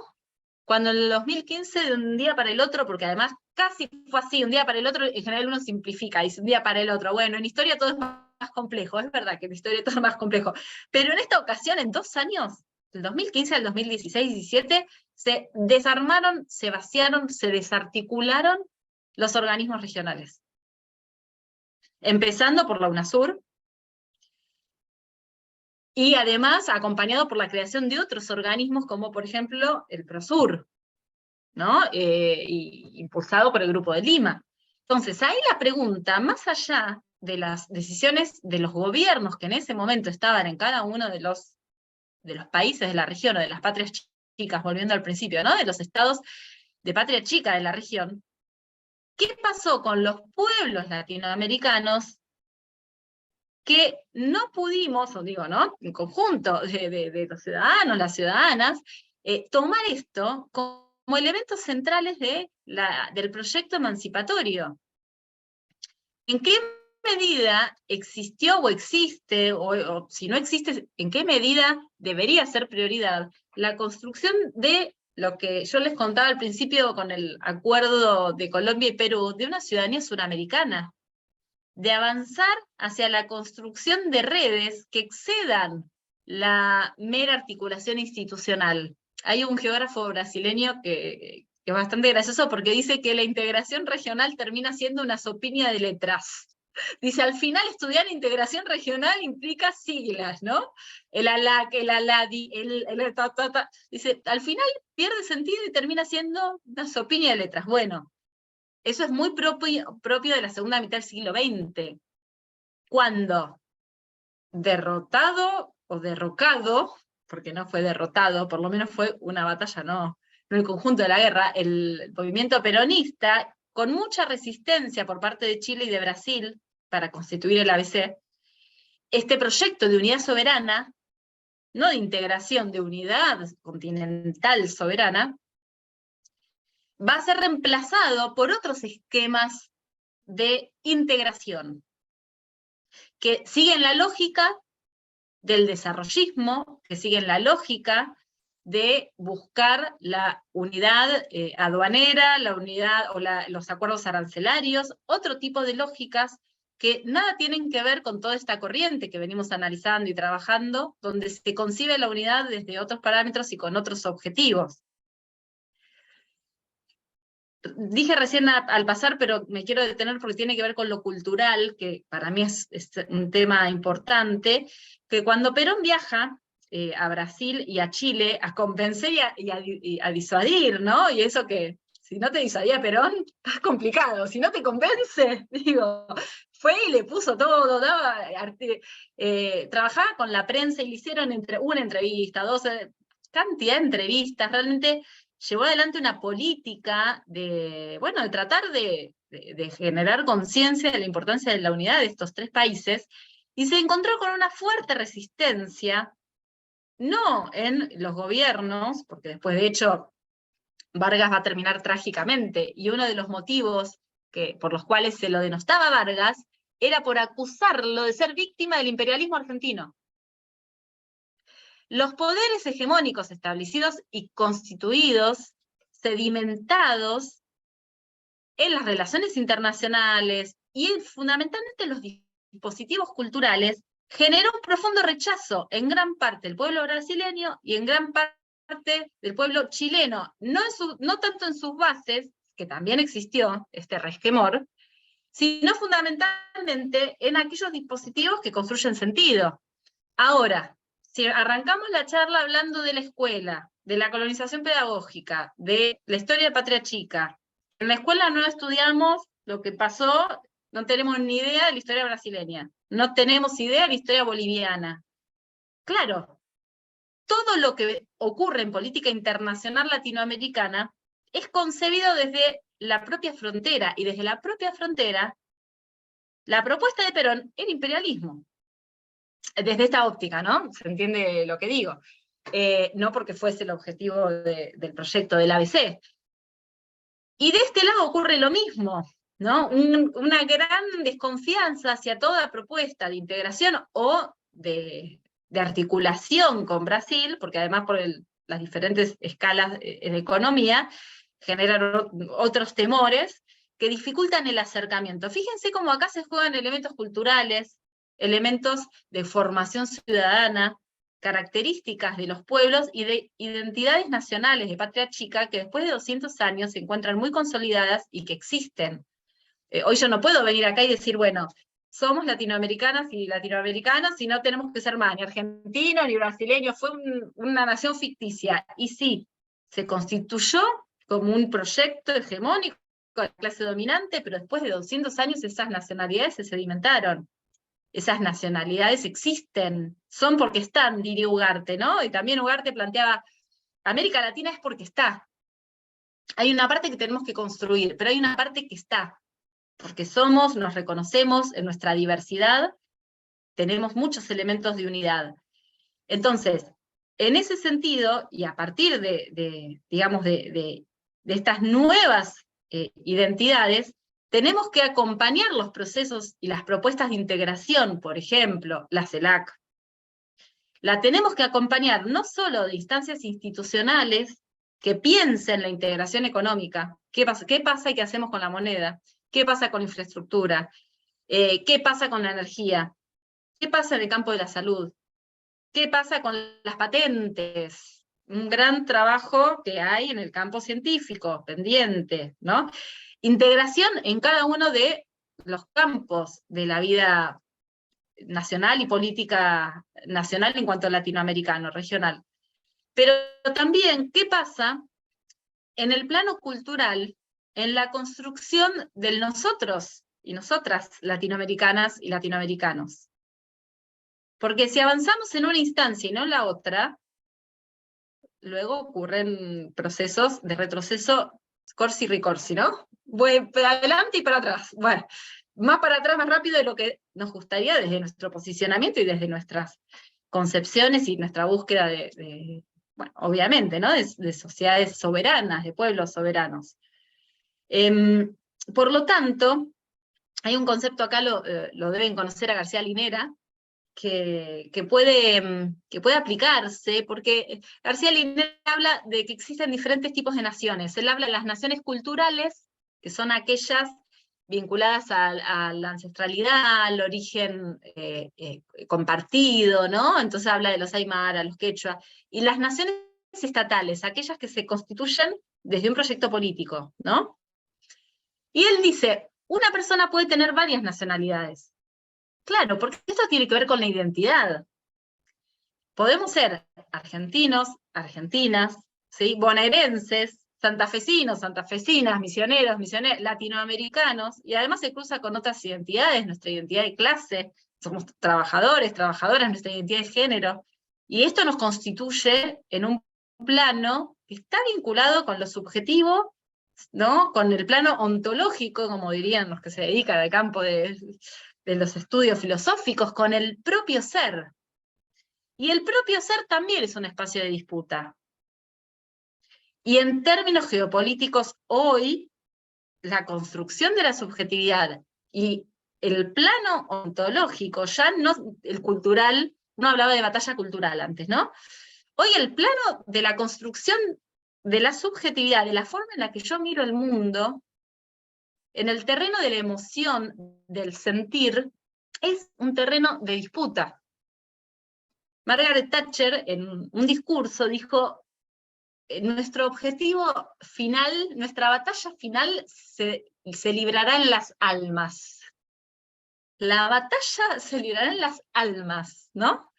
cuando en el 2015, de un día para el otro, porque además casi fue así, un día para el otro, en general uno simplifica, dice un día para el otro, bueno, en historia todo es más complejo, es verdad que en historia todo es más complejo, pero en esta ocasión, en 2 años, del 2015 al 2016-17, se desarmaron, se vaciaron, se desarticularon los organismos regionales. Empezando por la UNASUR, y además acompañado por la creación de otros organismos, como por ejemplo el PROSUR, ¿no? Impulsado por el Grupo de Lima. Entonces, ahí la pregunta, más allá de las decisiones de los gobiernos que en ese momento estaban en cada uno de los países de la región, o de las patrias chicas, volviendo al principio, ¿no? De los estados de patria chica de la región, ¿qué pasó con los pueblos latinoamericanos que no pudimos, o digo, ¿no? En conjunto de los ciudadanos, las ciudadanas, tomar esto como elementos centrales del proyecto emancipatorio? ¿En qué medida existió o existe, o si no existe, en qué medida debería ser prioridad la construcción de lo que yo les contaba al principio con el acuerdo de Colombia y Perú, de una ciudadanía suramericana, de avanzar hacia la construcción de redes que excedan la mera articulación institucional? Hay un geógrafo brasileño que es bastante gracioso porque dice que la integración regional termina siendo una sopiña de letras. Dice, al final estudiar integración regional implica siglas, ¿no? El ALAC, el ALADI, el ta, ta, ta. Dice, al final pierde sentido y termina siendo una sopiña de letras. Bueno, eso es muy propio de la segunda mitad del siglo XX, cuando derrotado o derrocado, porque no fue derrotado, por lo menos fue una batalla, no el conjunto de la guerra, el movimiento peronista, con mucha resistencia por parte de Chile y de Brasil para constituir el ABC, este proyecto de unidad soberana, no de integración, de unidad continental soberana, va a ser reemplazado por otros esquemas de integración, que siguen la lógica del desarrollismo, que siguen la lógica de buscar la unidad aduanera, la unidad o los acuerdos arancelarios, otro tipo de lógicas que nada tienen que ver con toda esta corriente que venimos analizando y trabajando, donde se concibe la unidad desde otros parámetros y con otros objetivos. dije recién al pasar, pero me quiero detener porque tiene que ver con lo cultural, que para mí es un tema importante, que cuando Perón viaja a Brasil y a Chile a convencer y a disuadir, ¿no? Y eso que si no te disuadía Perón, está complicado, si no te convence, digo, fue y le puso todo, trabajaba con la prensa y le hicieron una entrevista, 12, cantidad de entrevistas, realmente llevó adelante una política de tratar de generar conciencia de la importancia de la unidad de estos tres países, y se encontró con una fuerte resistencia, no en los gobiernos, porque después de hecho Vargas va a terminar trágicamente, y uno de los motivos por los cuales se lo denostaba a Vargas era por acusarlo de ser víctima del imperialismo argentino. Los poderes hegemónicos establecidos y constituidos, sedimentados en las relaciones internacionales y fundamentalmente en los dispositivos culturales, generó un profundo rechazo en gran parte del pueblo brasileño y en gran parte del pueblo chileno, no tanto en sus bases, que también existió este resquemor, sino fundamentalmente en aquellos dispositivos que construyen sentido. Ahora, si arrancamos la charla hablando de la escuela, de la colonización pedagógica, de la historia de Patria Chica, en la escuela no estudiamos lo que pasó, no tenemos ni idea de la historia brasileña, no tenemos idea de la historia boliviana. Claro, todo lo que ocurre en política internacional latinoamericana es concebido desde la propia frontera, y desde la propia frontera, la propuesta de Perón era imperialismo. Desde esta óptica, ¿no? Se entiende lo que digo. No porque fuese el objetivo del proyecto del ABC. Y de este lado ocurre lo mismo, ¿no? Una gran desconfianza hacia toda propuesta de integración o de articulación con Brasil, porque además por las diferentes escalas de economía, generan otros temores que dificultan el acercamiento. Fíjense cómo acá se juegan elementos culturales, elementos de formación ciudadana, características de los pueblos y de identidades nacionales de Patria Chica que después de 200 años se encuentran muy consolidadas y que existen. Hoy yo no puedo venir acá y decir, bueno, somos latinoamericanas y latinoamericanos y no tenemos que ser más ni argentinos ni brasileños, fue una nación ficticia. Y sí, se constituyó como un proyecto hegemónico de la clase dominante, pero después de 200 años esas nacionalidades se sedimentaron. Esas nacionalidades existen, son porque están, diría Ugarte, ¿no? Y también Ugarte planteaba, América Latina es porque está. Hay una parte que tenemos que construir, pero hay una parte que está, porque nos reconocemos en nuestra diversidad, tenemos muchos elementos de unidad. Entonces, en ese sentido, y a partir de estas nuevas identidades, tenemos que acompañar los procesos y las propuestas de integración, por ejemplo, la CELAC. La tenemos que acompañar no solo de instancias institucionales que piensen la integración económica, qué pasa y qué hacemos con la moneda, qué pasa con la infraestructura, qué pasa con la energía, qué pasa en el campo de la salud, qué pasa con las patentes, un gran trabajo que hay en el campo científico, pendiente, ¿no? Integración en cada uno de los campos de la vida nacional y política nacional en cuanto a latinoamericano, regional. Pero también, ¿qué pasa en el plano cultural, en la construcción del nosotros y nosotras latinoamericanas y latinoamericanos? Porque si avanzamos en una instancia y no en la otra, luego ocurren procesos de retroceso corsi ricorsi, ¿no? Voy para adelante y para atrás. Bueno, más para atrás, más rápido de lo que nos gustaría desde nuestro posicionamiento y desde nuestras concepciones y nuestra búsqueda bueno, obviamente, ¿no? De sociedades soberanas, de pueblos soberanos. Por lo tanto, hay un concepto acá, lo deben conocer a García Linera, que puede aplicarse, porque García Linera habla de que existen diferentes tipos de naciones. Él habla de las naciones culturales, que son aquellas vinculadas a la ancestralidad, al origen compartido, ¿no? Entonces habla de los aymara, los quechua, y las naciones estatales, aquellas que se constituyen desde un proyecto político, ¿no? Y él dice, una persona puede tener varias nacionalidades. Claro, porque esto tiene que ver con la identidad. Podemos ser argentinos, argentinas, ¿sí? Bonaerenses, santafesinos, santafesinas, misioneros, misioneras, latinoamericanos, y además se cruza con otras identidades, nuestra identidad de clase, somos trabajadores, trabajadoras, nuestra identidad de género, y esto nos constituye en un plano que está vinculado con lo subjetivo, ¿no? Con el plano ontológico, como dirían los que se dedican al campo de los estudios filosóficos, con el propio ser. Y el propio ser también es un espacio de disputa. Y en términos geopolíticos, hoy, la construcción de la subjetividad y el plano ontológico, ya no el cultural, no hablaba de batalla cultural antes, ¿no? Hoy el plano de la construcción de la subjetividad, de la forma en la que yo miro el mundo, en el terreno de la emoción, del sentir, es un terreno de disputa. Margaret Thatcher, en un discurso, dijo: nuestro objetivo final, nuestra batalla final se librará en las almas. La batalla se librará en las almas, ¿no?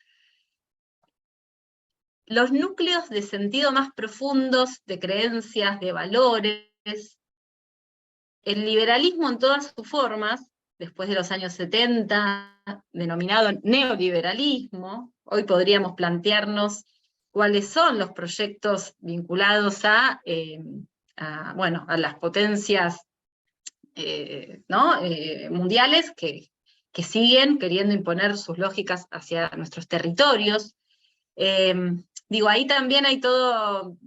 Los núcleos de sentido más profundos, de creencias, de valores. El liberalismo en todas sus formas, después de los años 70, denominado neoliberalismo, hoy podríamos plantearnos cuáles son los proyectos vinculados a las potencias mundiales que siguen queriendo imponer sus lógicas hacia nuestros territorios. Ahí también hay todo,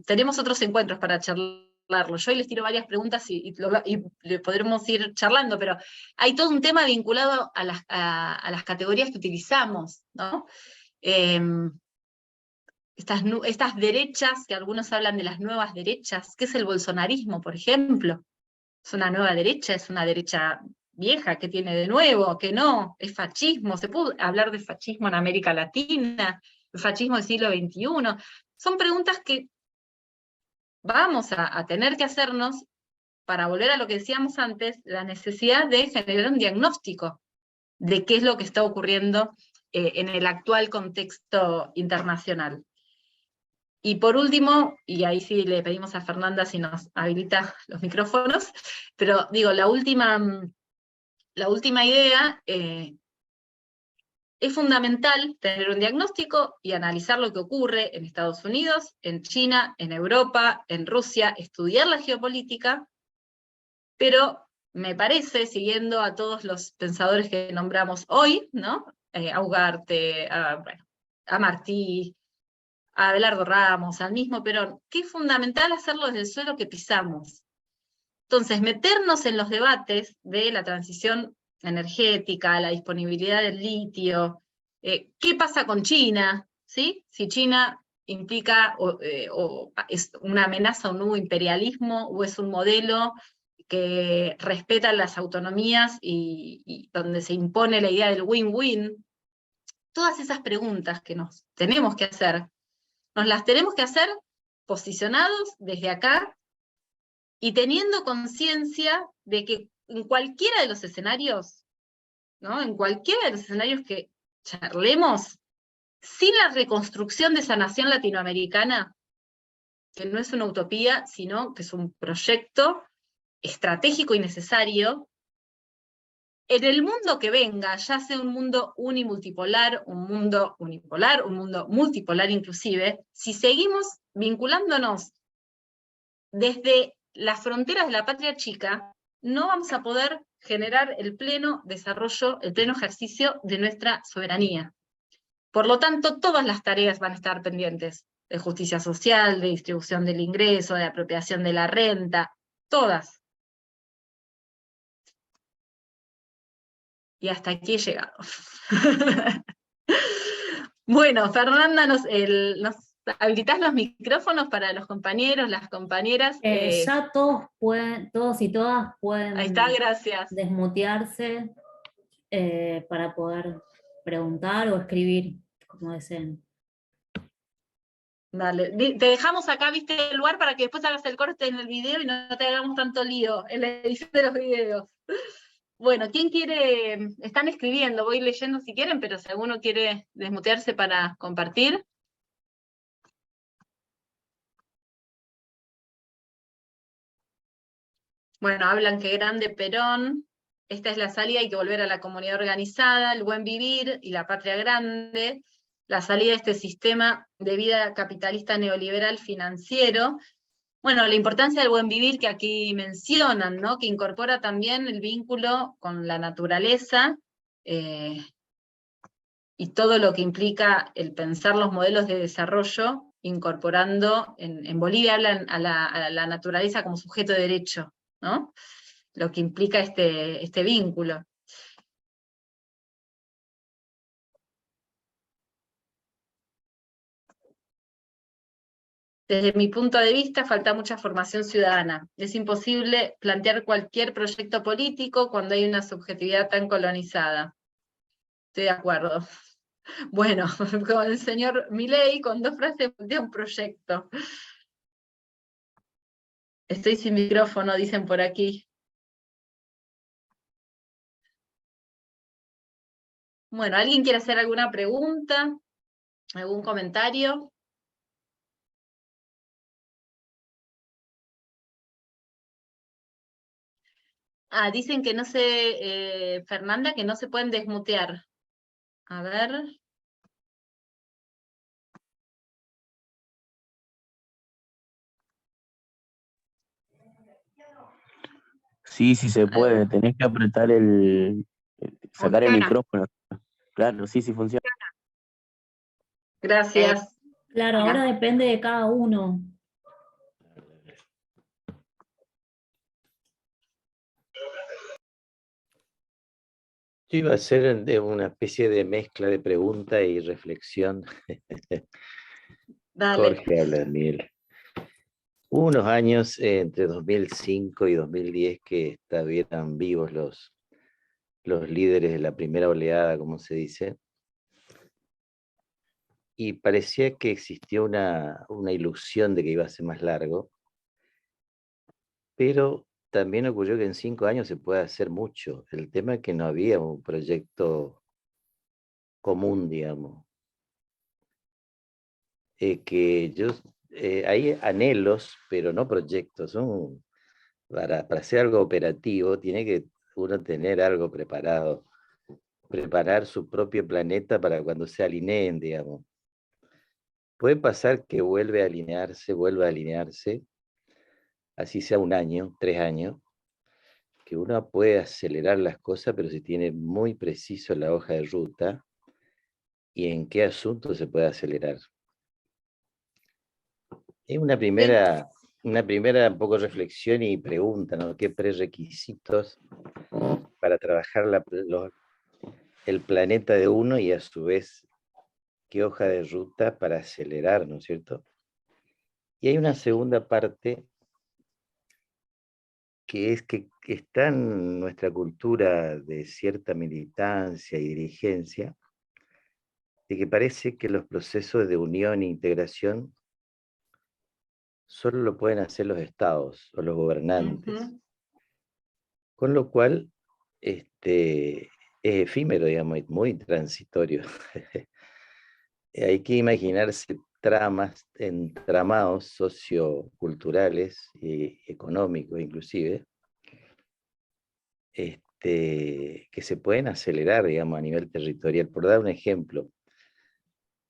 tenemos otros encuentros para charlarlo. Yo hoy les tiro varias preguntas y podremos ir charlando, pero hay todo un tema vinculado a las categorías que utilizamos, ¿no? Estas derechas, que algunos hablan de las nuevas derechas. ¿Qué es el bolsonarismo, por ejemplo? ¿Es una nueva derecha? ¿Es una derecha vieja? ¿Qué tiene de nuevo? ¿Qué no? ¿Es fascismo? ¿Se puede hablar de fascismo en América Latina? ¿El fascismo del siglo XXI? Son preguntas que vamos a tener que hacernos para volver a lo que decíamos antes, la necesidad de generar un diagnóstico de qué es lo que está ocurriendo en el actual contexto internacional. Y por último, y ahí sí le pedimos a Fernanda si nos habilita los micrófonos, pero digo, la última idea, es fundamental tener un diagnóstico y analizar lo que ocurre en Estados Unidos, en China, en Europa, en Rusia, estudiar la geopolítica, pero me parece, siguiendo a todos los pensadores que nombramos hoy, ¿no? A Ugarte, a Martí, a Abelardo Ramos, al mismo Perón, que es fundamental hacerlo desde el suelo que pisamos. Entonces, meternos en los debates de la transición energética, la disponibilidad del litio, qué pasa con China, ¿sí? Si China implica o es una amenaza a un nuevo imperialismo, o es un modelo que respeta las autonomías y donde se impone la idea del win-win. Todas esas preguntas que nos tenemos que hacer, nos las tenemos que hacer posicionados desde acá y teniendo conciencia de que en cualquiera de los escenarios, ¿no? En cualquiera de los escenarios que charlemos, sin la reconstrucción de esa nación latinoamericana, que no es una utopía, sino que es un proyecto estratégico y necesario, en el mundo que venga, ya sea un mundo unimultipolar, un mundo unipolar, un mundo multipolar inclusive, si seguimos vinculándonos desde las fronteras de la patria chica, no vamos a poder generar el pleno desarrollo, el pleno ejercicio de nuestra soberanía. Por lo tanto, todas las tareas van a estar pendientes, de justicia social, de distribución del ingreso, de apropiación de la renta, todas. Y hasta aquí he llegado. Bueno, Fernanda, ¿nos habilitás los micrófonos para los compañeros, las compañeras? Ya todos y todas pueden Ahí está, gracias. desmutearse para poder preguntar o escribir, como deseen. Dale, te dejamos acá, viste, el lugar para que después hagas el corte en el video y no te hagamos tanto lío en la edición de los videos. Bueno, ¿quién quiere? Están escribiendo, voy leyendo si quieren, pero si alguno quiere desmutearse para compartir. Bueno, hablan que grande Perón, esta es la salida, hay que volver a la comunidad organizada, el buen vivir y la patria grande, la salida de este sistema de vida capitalista neoliberal financiero. Bueno, la importancia del buen vivir que aquí mencionan, ¿no? Que incorpora también el vínculo con la naturaleza y todo lo que implica el pensar los modelos de desarrollo, incorporando, en Bolivia hablan a la naturaleza como sujeto de derecho, ¿no? Lo que implica este vínculo. Desde mi punto de vista, falta mucha formación ciudadana. Es imposible plantear cualquier proyecto político cuando hay una subjetividad tan colonizada. Estoy de acuerdo. Bueno, con el señor Milei, con 2 frases plantea un proyecto. Estoy sin micrófono, dicen por aquí. Bueno, ¿alguien quiere hacer alguna pregunta? ¿Algún comentario? Ah, dicen que no se, Fernanda, que no se pueden desmutear. A ver. Sí, sí se puede, tenés que apretar sacar el Funciona. micrófono. Claro, sí, sí funciona. Gracias. Claro, ahora depende de cada uno. Yo iba a hacer una especie de mezcla de pregunta y reflexión. Dale. Jorge habla de mí. Hubo unos años entre 2005 y 2010 que estuvieran vivos los líderes de la primera oleada, como se dice, y parecía que existía una ilusión de que iba a ser más largo, pero también ocurrió que en 5 años se puede hacer mucho. El tema es que no había un proyecto común, digamos. Hay anhelos, pero no proyectos. Para hacer algo operativo, tiene que uno tener algo preparado, preparar su propio planeta para cuando se alineen, digamos. Puede pasar que vuelva a alinearse, así sea 1 año, 3 años, que uno puede acelerar las cosas, pero si tiene muy preciso la hoja de ruta y en qué asunto se puede acelerar. Es una primera un poco reflexión y pregunta, ¿no? ¿Qué prerequisitos para trabajar el planeta de uno y a su vez qué hoja de ruta para acelerar, ¿no es cierto? Y hay una segunda parte que es que está en nuestra cultura de cierta militancia y dirigencia, de que parece que los procesos de unión e integración solo lo pueden hacer los estados o los gobernantes. Con lo cual, es efímero, digamos, y muy transitorio. Hay que imaginarse entramados socioculturales y económicos inclusive, que se pueden acelerar, digamos, a nivel territorial. Por dar un ejemplo,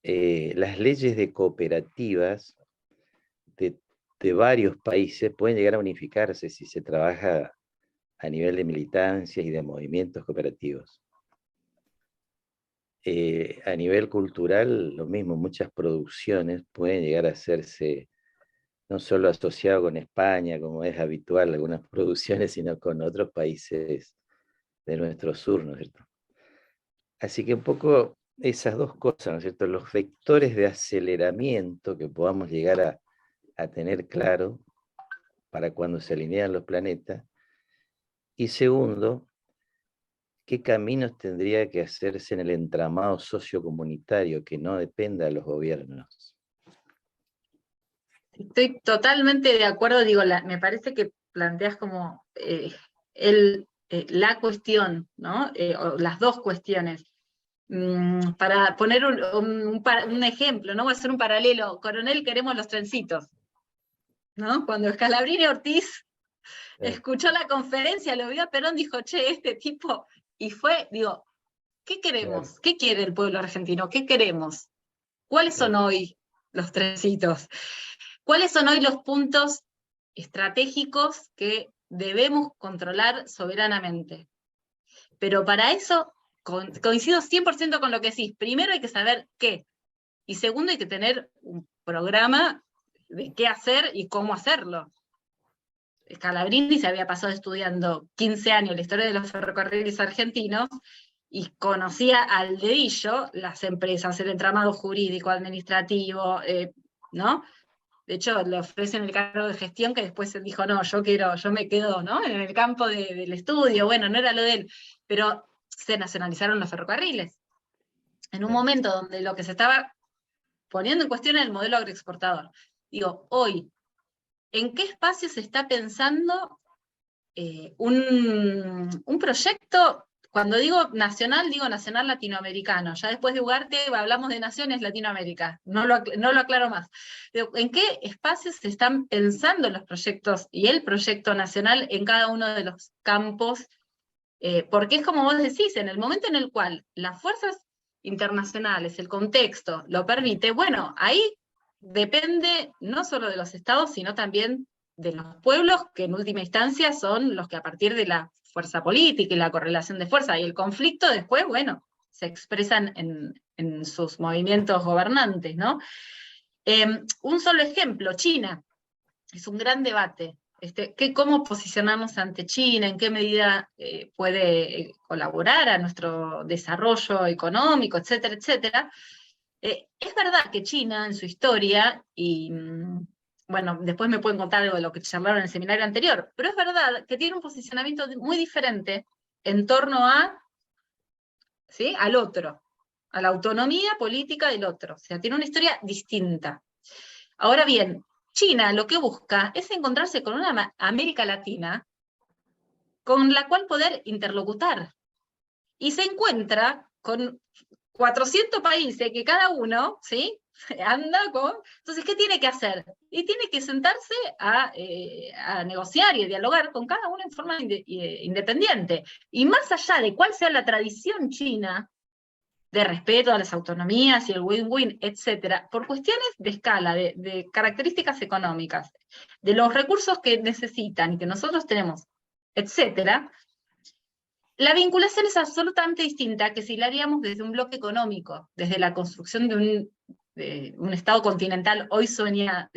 las leyes de cooperativas de varios países pueden llegar a unificarse si se trabaja a nivel de militancias y de movimientos cooperativos. A nivel cultural, lo mismo, muchas producciones pueden llegar a hacerse no solo asociado con España, como es habitual algunas producciones, sino con otros países de nuestro sur, ¿no es cierto? Así que un poco esas dos cosas, ¿no es cierto? Los vectores de aceleramiento que podamos llegar a tener claro para cuando se alinean los planetas. Y segundo, ¿qué caminos tendría que hacerse en el entramado sociocomunitario que no dependa de los gobiernos? Estoy totalmente de acuerdo, digo, me parece que planteas como la cuestión, ¿no? O las dos cuestiones. Para poner un ejemplo, ¿no? Voy a hacer un paralelo. Coronel, queremos los trencitos, ¿no? Cuando Scalabrini Ortiz escuchó la conferencia, lo vio a Perón, dijo, che, este tipo, y fue, digo, ¿qué queremos? ¿Qué quiere el pueblo argentino? ¿Qué queremos? ¿Cuáles son hoy los trencitos? ¿Cuáles son hoy los puntos estratégicos que debemos controlar soberanamente? Pero para eso, coincido 100% con lo que decís. Primero hay que saber qué. Y segundo hay que tener un programa de qué hacer y cómo hacerlo. Scalabrini se había pasado estudiando 15 años la historia de los ferrocarriles argentinos y conocía al dedillo las empresas, el entramado jurídico, administrativo, ¿no? De hecho, le ofrecen el cargo de gestión que después él dijo, no, yo me quedo, ¿no? En el campo del estudio, bueno, no era lo de él, pero se nacionalizaron los ferrocarriles. En un momento donde lo que se estaba poniendo en cuestión era el modelo agroexportador. Digo, hoy, ¿en qué espacio se está pensando un proyecto? Cuando digo nacional latinoamericano. Ya después de Ugarte hablamos de naciones Latinoamérica. No lo aclaro más. ¿En qué espacios se están pensando los proyectos y el proyecto nacional en cada uno de los campos? Porque es como vos decís, en el momento en el cual las fuerzas internacionales, el contexto lo permite, bueno, ahí depende no solo de los estados, sino también de los pueblos, que en última instancia son los que a partir de la fuerza política y la correlación de fuerza y el conflicto después, bueno, se expresan en sus movimientos gobernantes, ¿no? Un solo ejemplo, China, es un gran debate. ¿Cómo posicionarnos ante China? ¿En qué medida puede colaborar a nuestro desarrollo económico, etcétera, etcétera? Es verdad que China, en su historia, y bueno, después me pueden contar algo de lo que charlaron en el seminario anterior, pero es verdad que tiene un posicionamiento muy diferente en torno ¿sí? Al otro, a la autonomía política del otro. O sea, tiene una historia distinta. Ahora bien, China lo que busca es encontrarse con una América Latina con la cual poder interlocutar. Y se encuentra con 400 países que cada uno, ¿sí? Anda con... Entonces, ¿qué tiene que hacer? Y tiene que sentarse a negociar y a dialogar con cada uno en forma independiente. Y más allá de cuál sea la tradición china de respeto a las autonomías y el win-win, etcétera, por cuestiones de escala, de características económicas, de los recursos que necesitan y que nosotros tenemos, etcétera, la vinculación es absolutamente distinta que si la haríamos desde un bloque económico, desde la construcción de un Estado continental. Hoy suena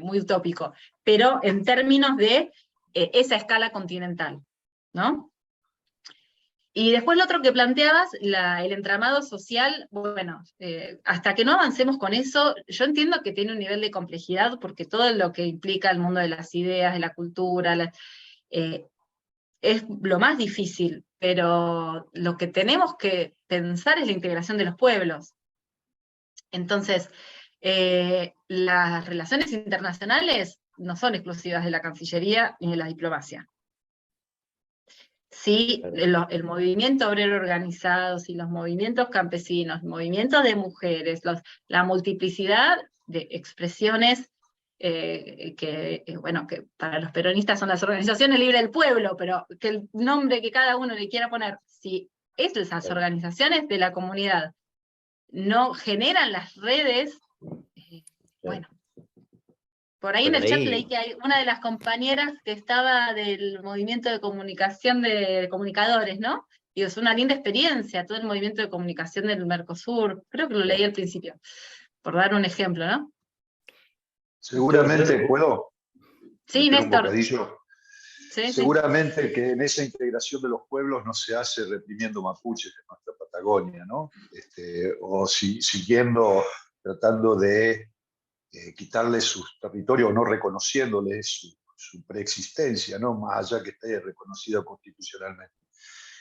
muy utópico, pero en términos de esa escala continental, ¿no? Y después lo otro que planteabas, el entramado social, bueno, hasta que no avancemos con eso, yo entiendo que tiene un nivel de complejidad, porque todo lo que implica el mundo de las ideas, de la cultura, es lo más difícil, pero lo que tenemos que pensar es la integración de los pueblos. Entonces, las relaciones internacionales no son exclusivas de la Cancillería ni de la diplomacia. Sí, el movimiento obrero organizado, sí, los movimientos campesinos, movimientos de mujeres, la multiplicidad de expresiones bueno, que para los peronistas son las organizaciones libres del pueblo, pero que el nombre que cada uno le quiera poner, si esas organizaciones de la comunidad no generan las redes, bueno. Por ahí en el chat leí que hay una de las compañeras que estaba del movimiento de comunicación de comunicadores, ¿no? Y es una linda experiencia, todo el movimiento de comunicación del Mercosur, creo que lo leí al principio, por dar un ejemplo, ¿no? Seguramente, ¿puedo? Sí, Néstor. Sí, seguramente que en esa integración de los pueblos no se hace reprimiendo mapuches en nuestra Patagonia, ¿no? O siguiendo, tratando de quitarles sus territorios o no reconociéndoles su preexistencia, ¿no? Más allá que esté reconocida constitucionalmente.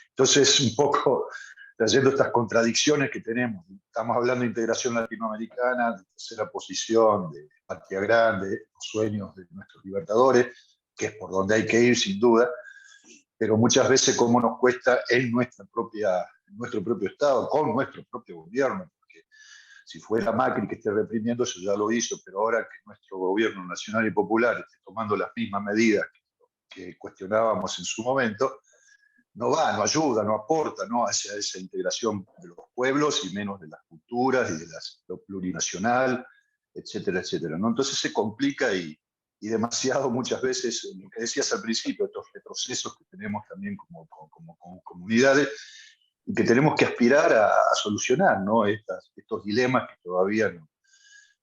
Entonces, un poco trayendo estas contradicciones que tenemos. Estamos hablando de integración latinoamericana, de tercera posición, de Patria Grande, los sueños de nuestros libertadores, que es por donde hay que ir sin duda, pero muchas veces cómo nos cuesta en nuestro propio Estado, con nuestro propio gobierno, porque si fuera Macri que esté reprimiendo, eso ya lo hizo, pero ahora que nuestro gobierno nacional y popular esté tomando las mismas medidas que cuestionábamos en su momento, no va, no ayuda, no aporta, ¿no?, hacia esa integración de los pueblos y menos de las culturas y de lo plurinacional, etcétera, etcétera, ¿no? Entonces se complica y demasiado muchas veces, lo que decías al principio, estos retrocesos que tenemos también como comunidades y que tenemos que aspirar a solucionar, ¿no?, estos dilemas que todavía no.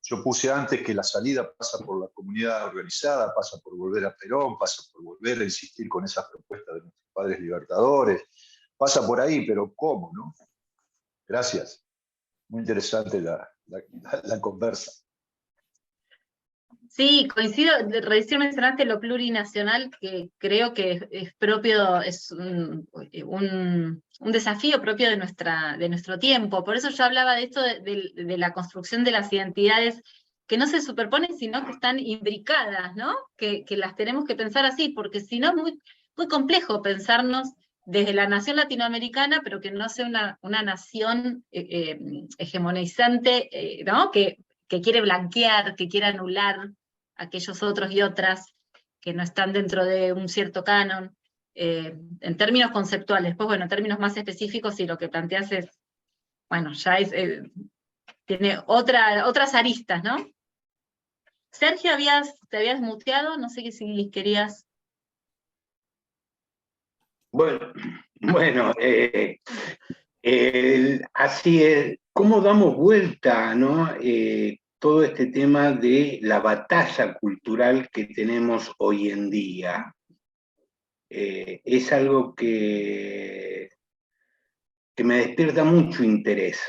Yo puse antes que la salida pasa por la comunidad organizada, pasa por volver a Perón, pasa por volver a insistir con esas propuestas de nuestros padres libertadores, pasa por ahí, pero ¿cómo, no? Gracias. Muy interesante la conversa. Sí, coincido. Recién mencionaste lo plurinacional, que creo que es propio, es un desafío propio de nuestro tiempo. Por eso yo hablaba de esto de la construcción de las identidades que no se superponen, sino que están imbricadas, ¿no? Que las tenemos que pensar así, porque si no es muy, muy complejo pensarnos desde la nación latinoamericana, pero que no sea una nación hegemonizante, ¿no?, que quiere blanquear, que quiere anular aquellos otros y otras que no están dentro de un cierto canon, en términos conceptuales. Después, bueno, en términos más específicos, si lo que planteas es, bueno, ya tiene otras aristas, ¿no? Sergio, te habías muteado, no sé si querías... Bueno, así es, ¿cómo damos vuelta, ¿no?, todo este tema de la batalla cultural que tenemos hoy en día? Es algo que me despierta mucho interés.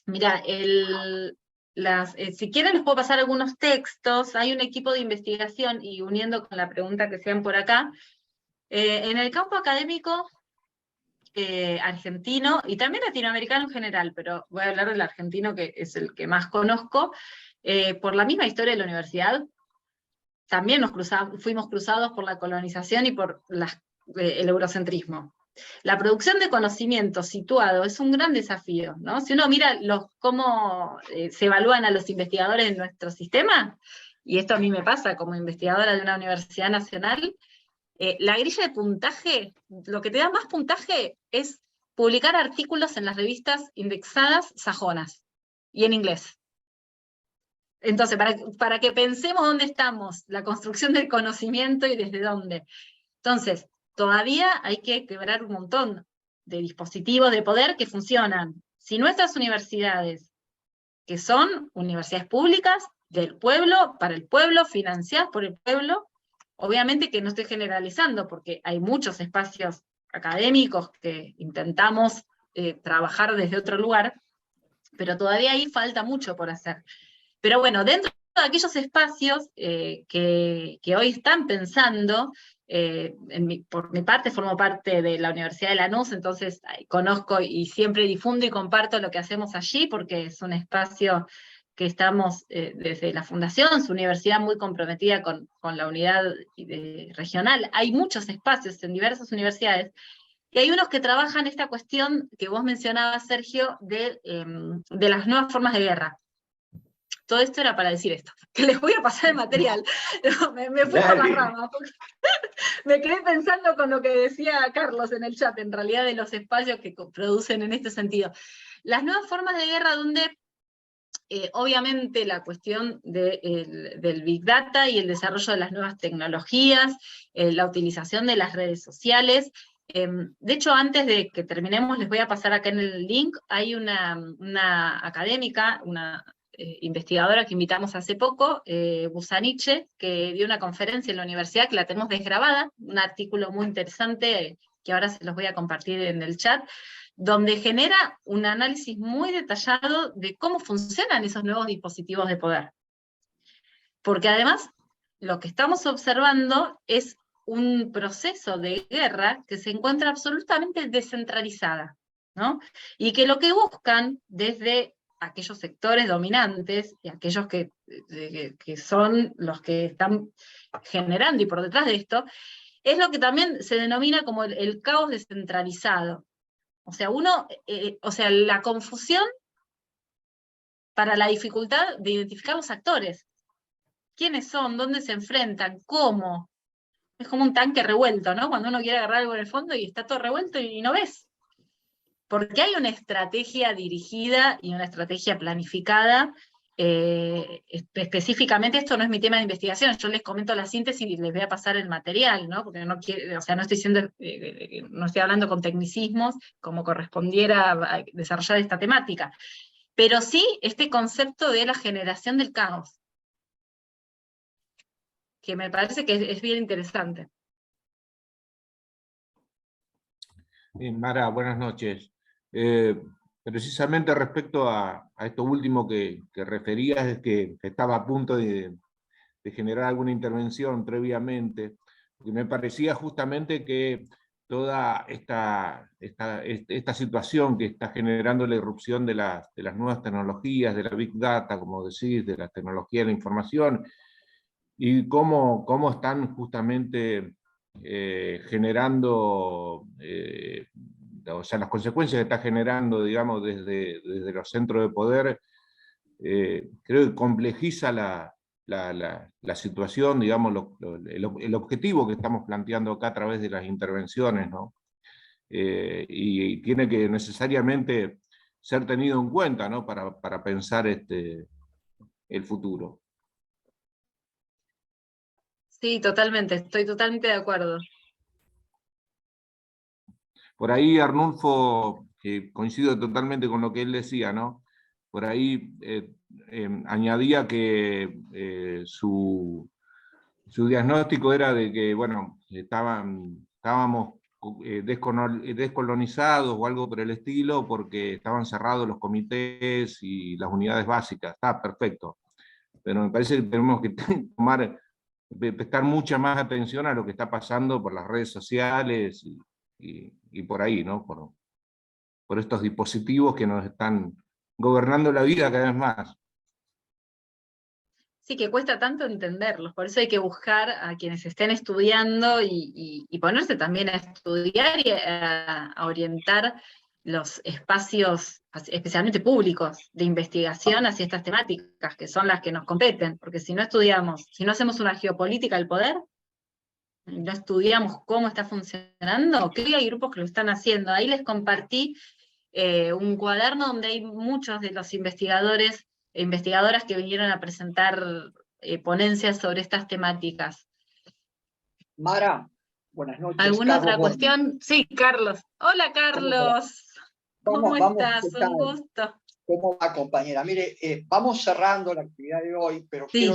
Mira, si quieren les puedo pasar algunos textos. Hay un equipo de investigación, y uniendo con la pregunta que sean por acá, en el campo académico argentino, y también latinoamericano en general, pero voy a hablar del argentino, que es el que más conozco, por la misma historia de la universidad, también fuimos cruzados por la colonización y por el eurocentrismo. La producción de conocimiento situado es un gran desafío, ¿no? Si uno mira cómo se evalúan a los investigadores en nuestro sistema, y esto a mí me pasa como investigadora de una universidad nacional, la grilla de puntaje, lo que te da más puntaje es publicar artículos en las revistas indexadas sajonas, y en inglés. Entonces, para que pensemos dónde estamos, la construcción del conocimiento y desde dónde. Entonces, todavía hay que quebrar un montón de dispositivos de poder que funcionan. Si nuestras universidades, que son universidades públicas, del pueblo, para el pueblo, financiadas por el pueblo, obviamente que no estoy generalizando, porque hay muchos espacios académicos que intentamos trabajar desde otro lugar, pero todavía ahí falta mucho por hacer. Pero bueno, dentro de aquellos espacios que hoy están pensando, por mi parte formo parte de la Universidad de Lanús, entonces conozco y siempre difundo y comparto lo que hacemos allí, porque es un espacio que estamos desde la fundación, su universidad muy comprometida con la unidad regional. Hay muchos espacios en diversas universidades, y hay unos que trabajan esta cuestión que vos mencionabas, Sergio, de las nuevas formas de guerra. Todo esto era para decir esto, que les voy a pasar el material. Me fui por las ramas. Me quedé pensando con lo que decía Carlos en el chat, en realidad, de los espacios que producen en este sentido. Las nuevas formas de guerra donde obviamente la cuestión del Big Data y el desarrollo de las nuevas tecnologías, la utilización de las redes sociales. De hecho, antes de que terminemos, les voy a pasar acá en el link, hay una académica, una investigadora que invitamos hace poco, Busaniche, que dio una conferencia en la universidad, que la tenemos desgrabada, un artículo muy interesante, que ahora se los voy a compartir en el chat, donde genera un análisis muy detallado de cómo funcionan esos nuevos dispositivos de poder. Porque además, lo que estamos observando es un proceso de guerra que se encuentra absolutamente descentralizada, ¿no? Y que lo que buscan desde aquellos sectores dominantes y aquellos que son los que están generando y por detrás de esto, es lo que también se denomina como el caos descentralizado. O sea, la confusión para la dificultad de identificar los actores. ¿Quiénes son? ¿Dónde se enfrentan? ¿Cómo? Es como un tanque revuelto, ¿no? Cuando uno quiere agarrar algo en el fondo y está todo revuelto y no ves. Porque hay una estrategia dirigida y una estrategia planificada. Específicamente, esto no es mi tema de investigación, yo les comento la síntesis y les voy a pasar el material, ¿no? Porque no quiero, o sea, no estoy hablando con tecnicismos como correspondiera a desarrollar esta temática. Pero sí este concepto de la generación del caos, que me parece que es bien interesante. Mara, buenas noches. Precisamente respecto a esto último que referías, es que estaba a punto de generar alguna intervención previamente, porque me parecía justamente que toda esta situación que está generando la irrupción de las nuevas tecnologías, de la Big Data, como decís, de la tecnología de la información, y cómo están justamente generando, o sea, las consecuencias que está generando, digamos, desde los centros de poder, creo que complejiza la situación, digamos, el objetivo que estamos planteando acá a través de las intervenciones, ¿no? Y tiene que necesariamente ser tenido en cuenta, ¿no? Para pensar el futuro. Sí, totalmente, estoy totalmente de acuerdo. Por ahí Arnulfo, que coincido totalmente con lo que él decía, ¿no? Por ahí añadía que su diagnóstico era de que, bueno, estábamos descolonizados o algo por el estilo, porque estaban cerrados los comités y las unidades básicas. Está perfecto. Pero me parece que tenemos que prestar mucha más atención a lo que está pasando por las redes sociales y por ahí, ¿no? Por estos dispositivos que nos están gobernando la vida cada vez más. Sí, que cuesta tanto entenderlos, por eso hay que buscar a quienes estén estudiando y ponerse también a estudiar y a orientar los espacios, especialmente públicos, de investigación hacia estas temáticas, que son las que nos competen, porque si no estudiamos, si no hacemos una geopolítica del poder, no estudiamos cómo está funcionando, que hay grupos que lo están haciendo. Ahí les compartí un cuaderno donde hay muchos de los investigadores e investigadoras que vinieron a presentar ponencias sobre estas temáticas. Mara, buenas noches. ¿Alguna Carlos otra cuestión? Sí, Carlos. Hola, Carlos. ¿Cómo estás? Un gusto. ¿Cómo va, compañera? Mire, vamos cerrando la actividad de hoy, pero sí.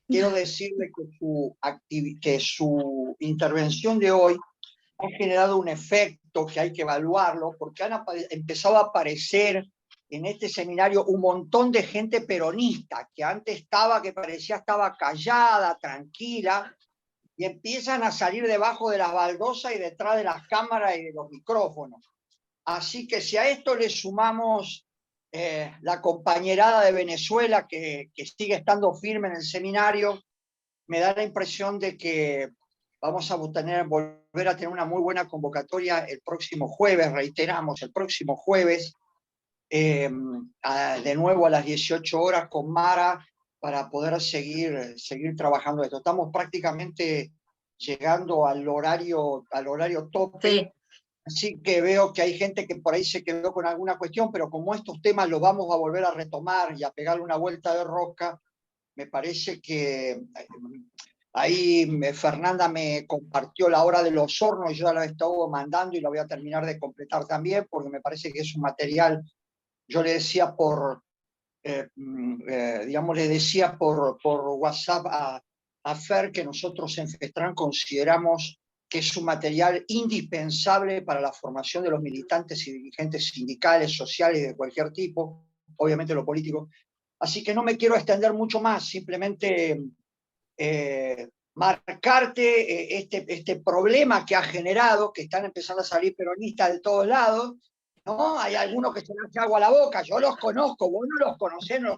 quiero decirle que su intervención de hoy ha generado un efecto que hay que evaluarlo, porque han empezado a aparecer en este seminario un montón de gente peronista, que antes estaba callada, tranquila, y empiezan a salir debajo de las baldosas y detrás de las cámaras y de los micrófonos. Así que si a esto le sumamos la compañerada de Venezuela, que sigue estando firme en el seminario, me da la impresión de que vamos a volver a tener una muy buena convocatoria el próximo jueves, reiteramos, el próximo jueves, de nuevo a las 18 horas con Mara, para poder seguir trabajando esto. Estamos prácticamente llegando al horario tope. Sí. Así que veo que hay gente que por ahí se quedó con alguna cuestión, pero como estos temas los vamos a volver a retomar y a pegarle una vuelta de rosca, me parece que ahí Fernanda me compartió la hora de los hornos, yo ya la he estado mandando y la voy a terminar de completar también, porque me parece que es un material, yo le decía por WhatsApp a Fer que nosotros en FESTRAN consideramos que es un material indispensable para la formación de los militantes y dirigentes sindicales, sociales de cualquier tipo, obviamente lo político. Así que no me quiero extender mucho más, simplemente marcarte este problema que ha generado, que están empezando a salir peronistas de todos lados, ¿no? Hay algunos que se les hace agua a la boca, yo los conozco, vos no los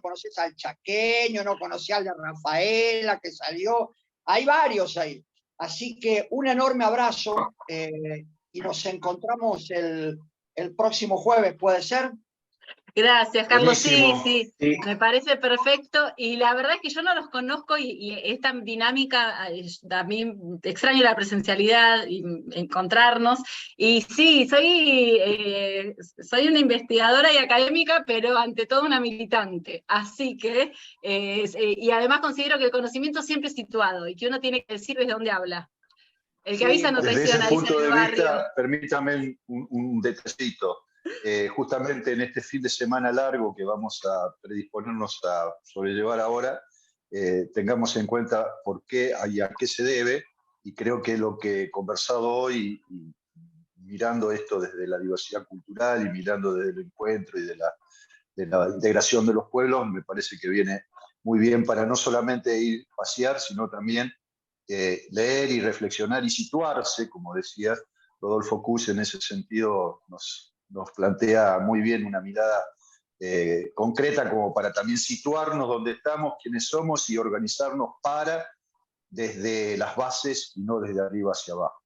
conocés al chaqueño, no conocés al de Rafaela que salió, hay varios ahí. Así que un enorme abrazo y nos encontramos el próximo jueves, ¿puede ser? Gracias, Carlos. Buenísimo. Sí, me parece perfecto. Y la verdad es que yo no los conozco y esta dinámica, a mí extraño la presencialidad y encontrarnos. Y sí, soy una investigadora y académica, pero ante todo una militante. Así que, y además considero que el conocimiento siempre es situado y que uno tiene que decir desde dónde habla. El que avisa no traiciona, desde ese punto dice de en el barrio. vista, permítame un detallito. Justamente en este fin de semana largo que vamos a predisponernos a sobrellevar ahora, tengamos en cuenta por qué y a qué se debe, y creo que lo que he conversado hoy, y mirando esto desde la diversidad cultural y mirando desde el encuentro y de la integración de los pueblos, me parece que viene muy bien para no solamente ir a pasear, sino también leer y reflexionar y situarse, como decía Rodolfo Kusch, en ese sentido nos plantea muy bien una mirada concreta como para también situarnos donde estamos, quiénes somos y organizarnos desde las bases y no desde arriba hacia abajo.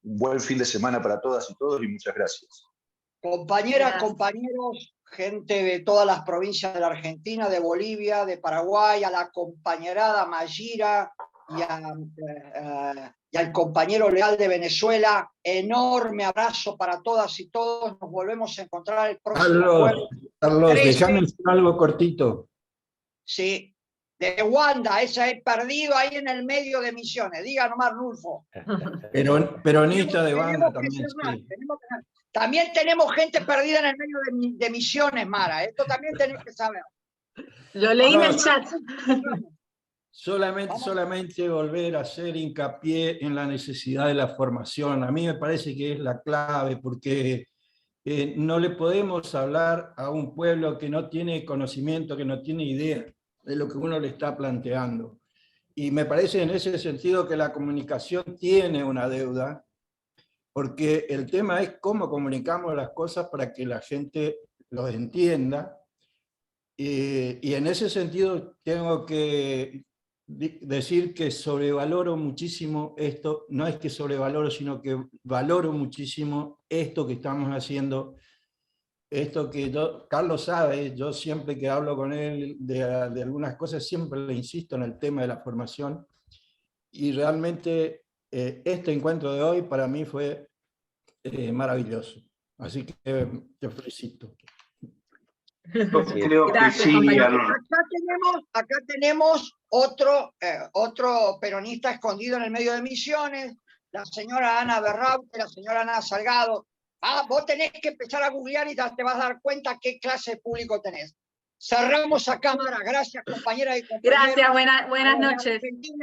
Un buen fin de semana para todas y todos y muchas gracias. Compañeras, compañeros, gente de todas las provincias de la Argentina, de Bolivia, de Paraguay, a la compañerada Mayira y al compañero leal de Venezuela, enorme abrazo para todas y todos, nos volvemos a encontrar el próximo jueves. Carlos, déjame decir algo cortito. Sí, de Wanda, esa he perdido ahí en el medio de Misiones, diga nomás Rulfo. Peronista de Wanda también, sí. También tenemos gente perdida en el medio de Misiones, Mara, esto también tenés que saber. Lo leí en el chat. Solamente volver a hacer hincapié en la necesidad de la formación. A mí me parece que es la clave, porque no le podemos hablar a un pueblo que no tiene conocimiento, que no tiene idea de lo que uno le está planteando. Y me parece en ese sentido que la comunicación tiene una deuda, porque el tema es cómo comunicamos las cosas para que la gente los entienda. Y en ese sentido tengo que decir que sobrevaloro muchísimo esto, no es que sobrevaloro, sino que valoro muchísimo esto que estamos haciendo, esto que Carlos sabe, yo siempre que hablo con él de algunas cosas, siempre le insisto en el tema de la formación, y realmente este encuentro de hoy para mí fue maravilloso, así que te felicito. Creo que Gracias, sí. Acá tenemos otro peronista escondido en el medio de Misiones, la señora Ana Berraute, la señora Ana Salgado. Vos tenés que empezar a googlear y te vas a dar cuenta qué clase de público tenés. Cerramos a cámara. Gracias, compañeras y compañeros. Gracias, buenas noches.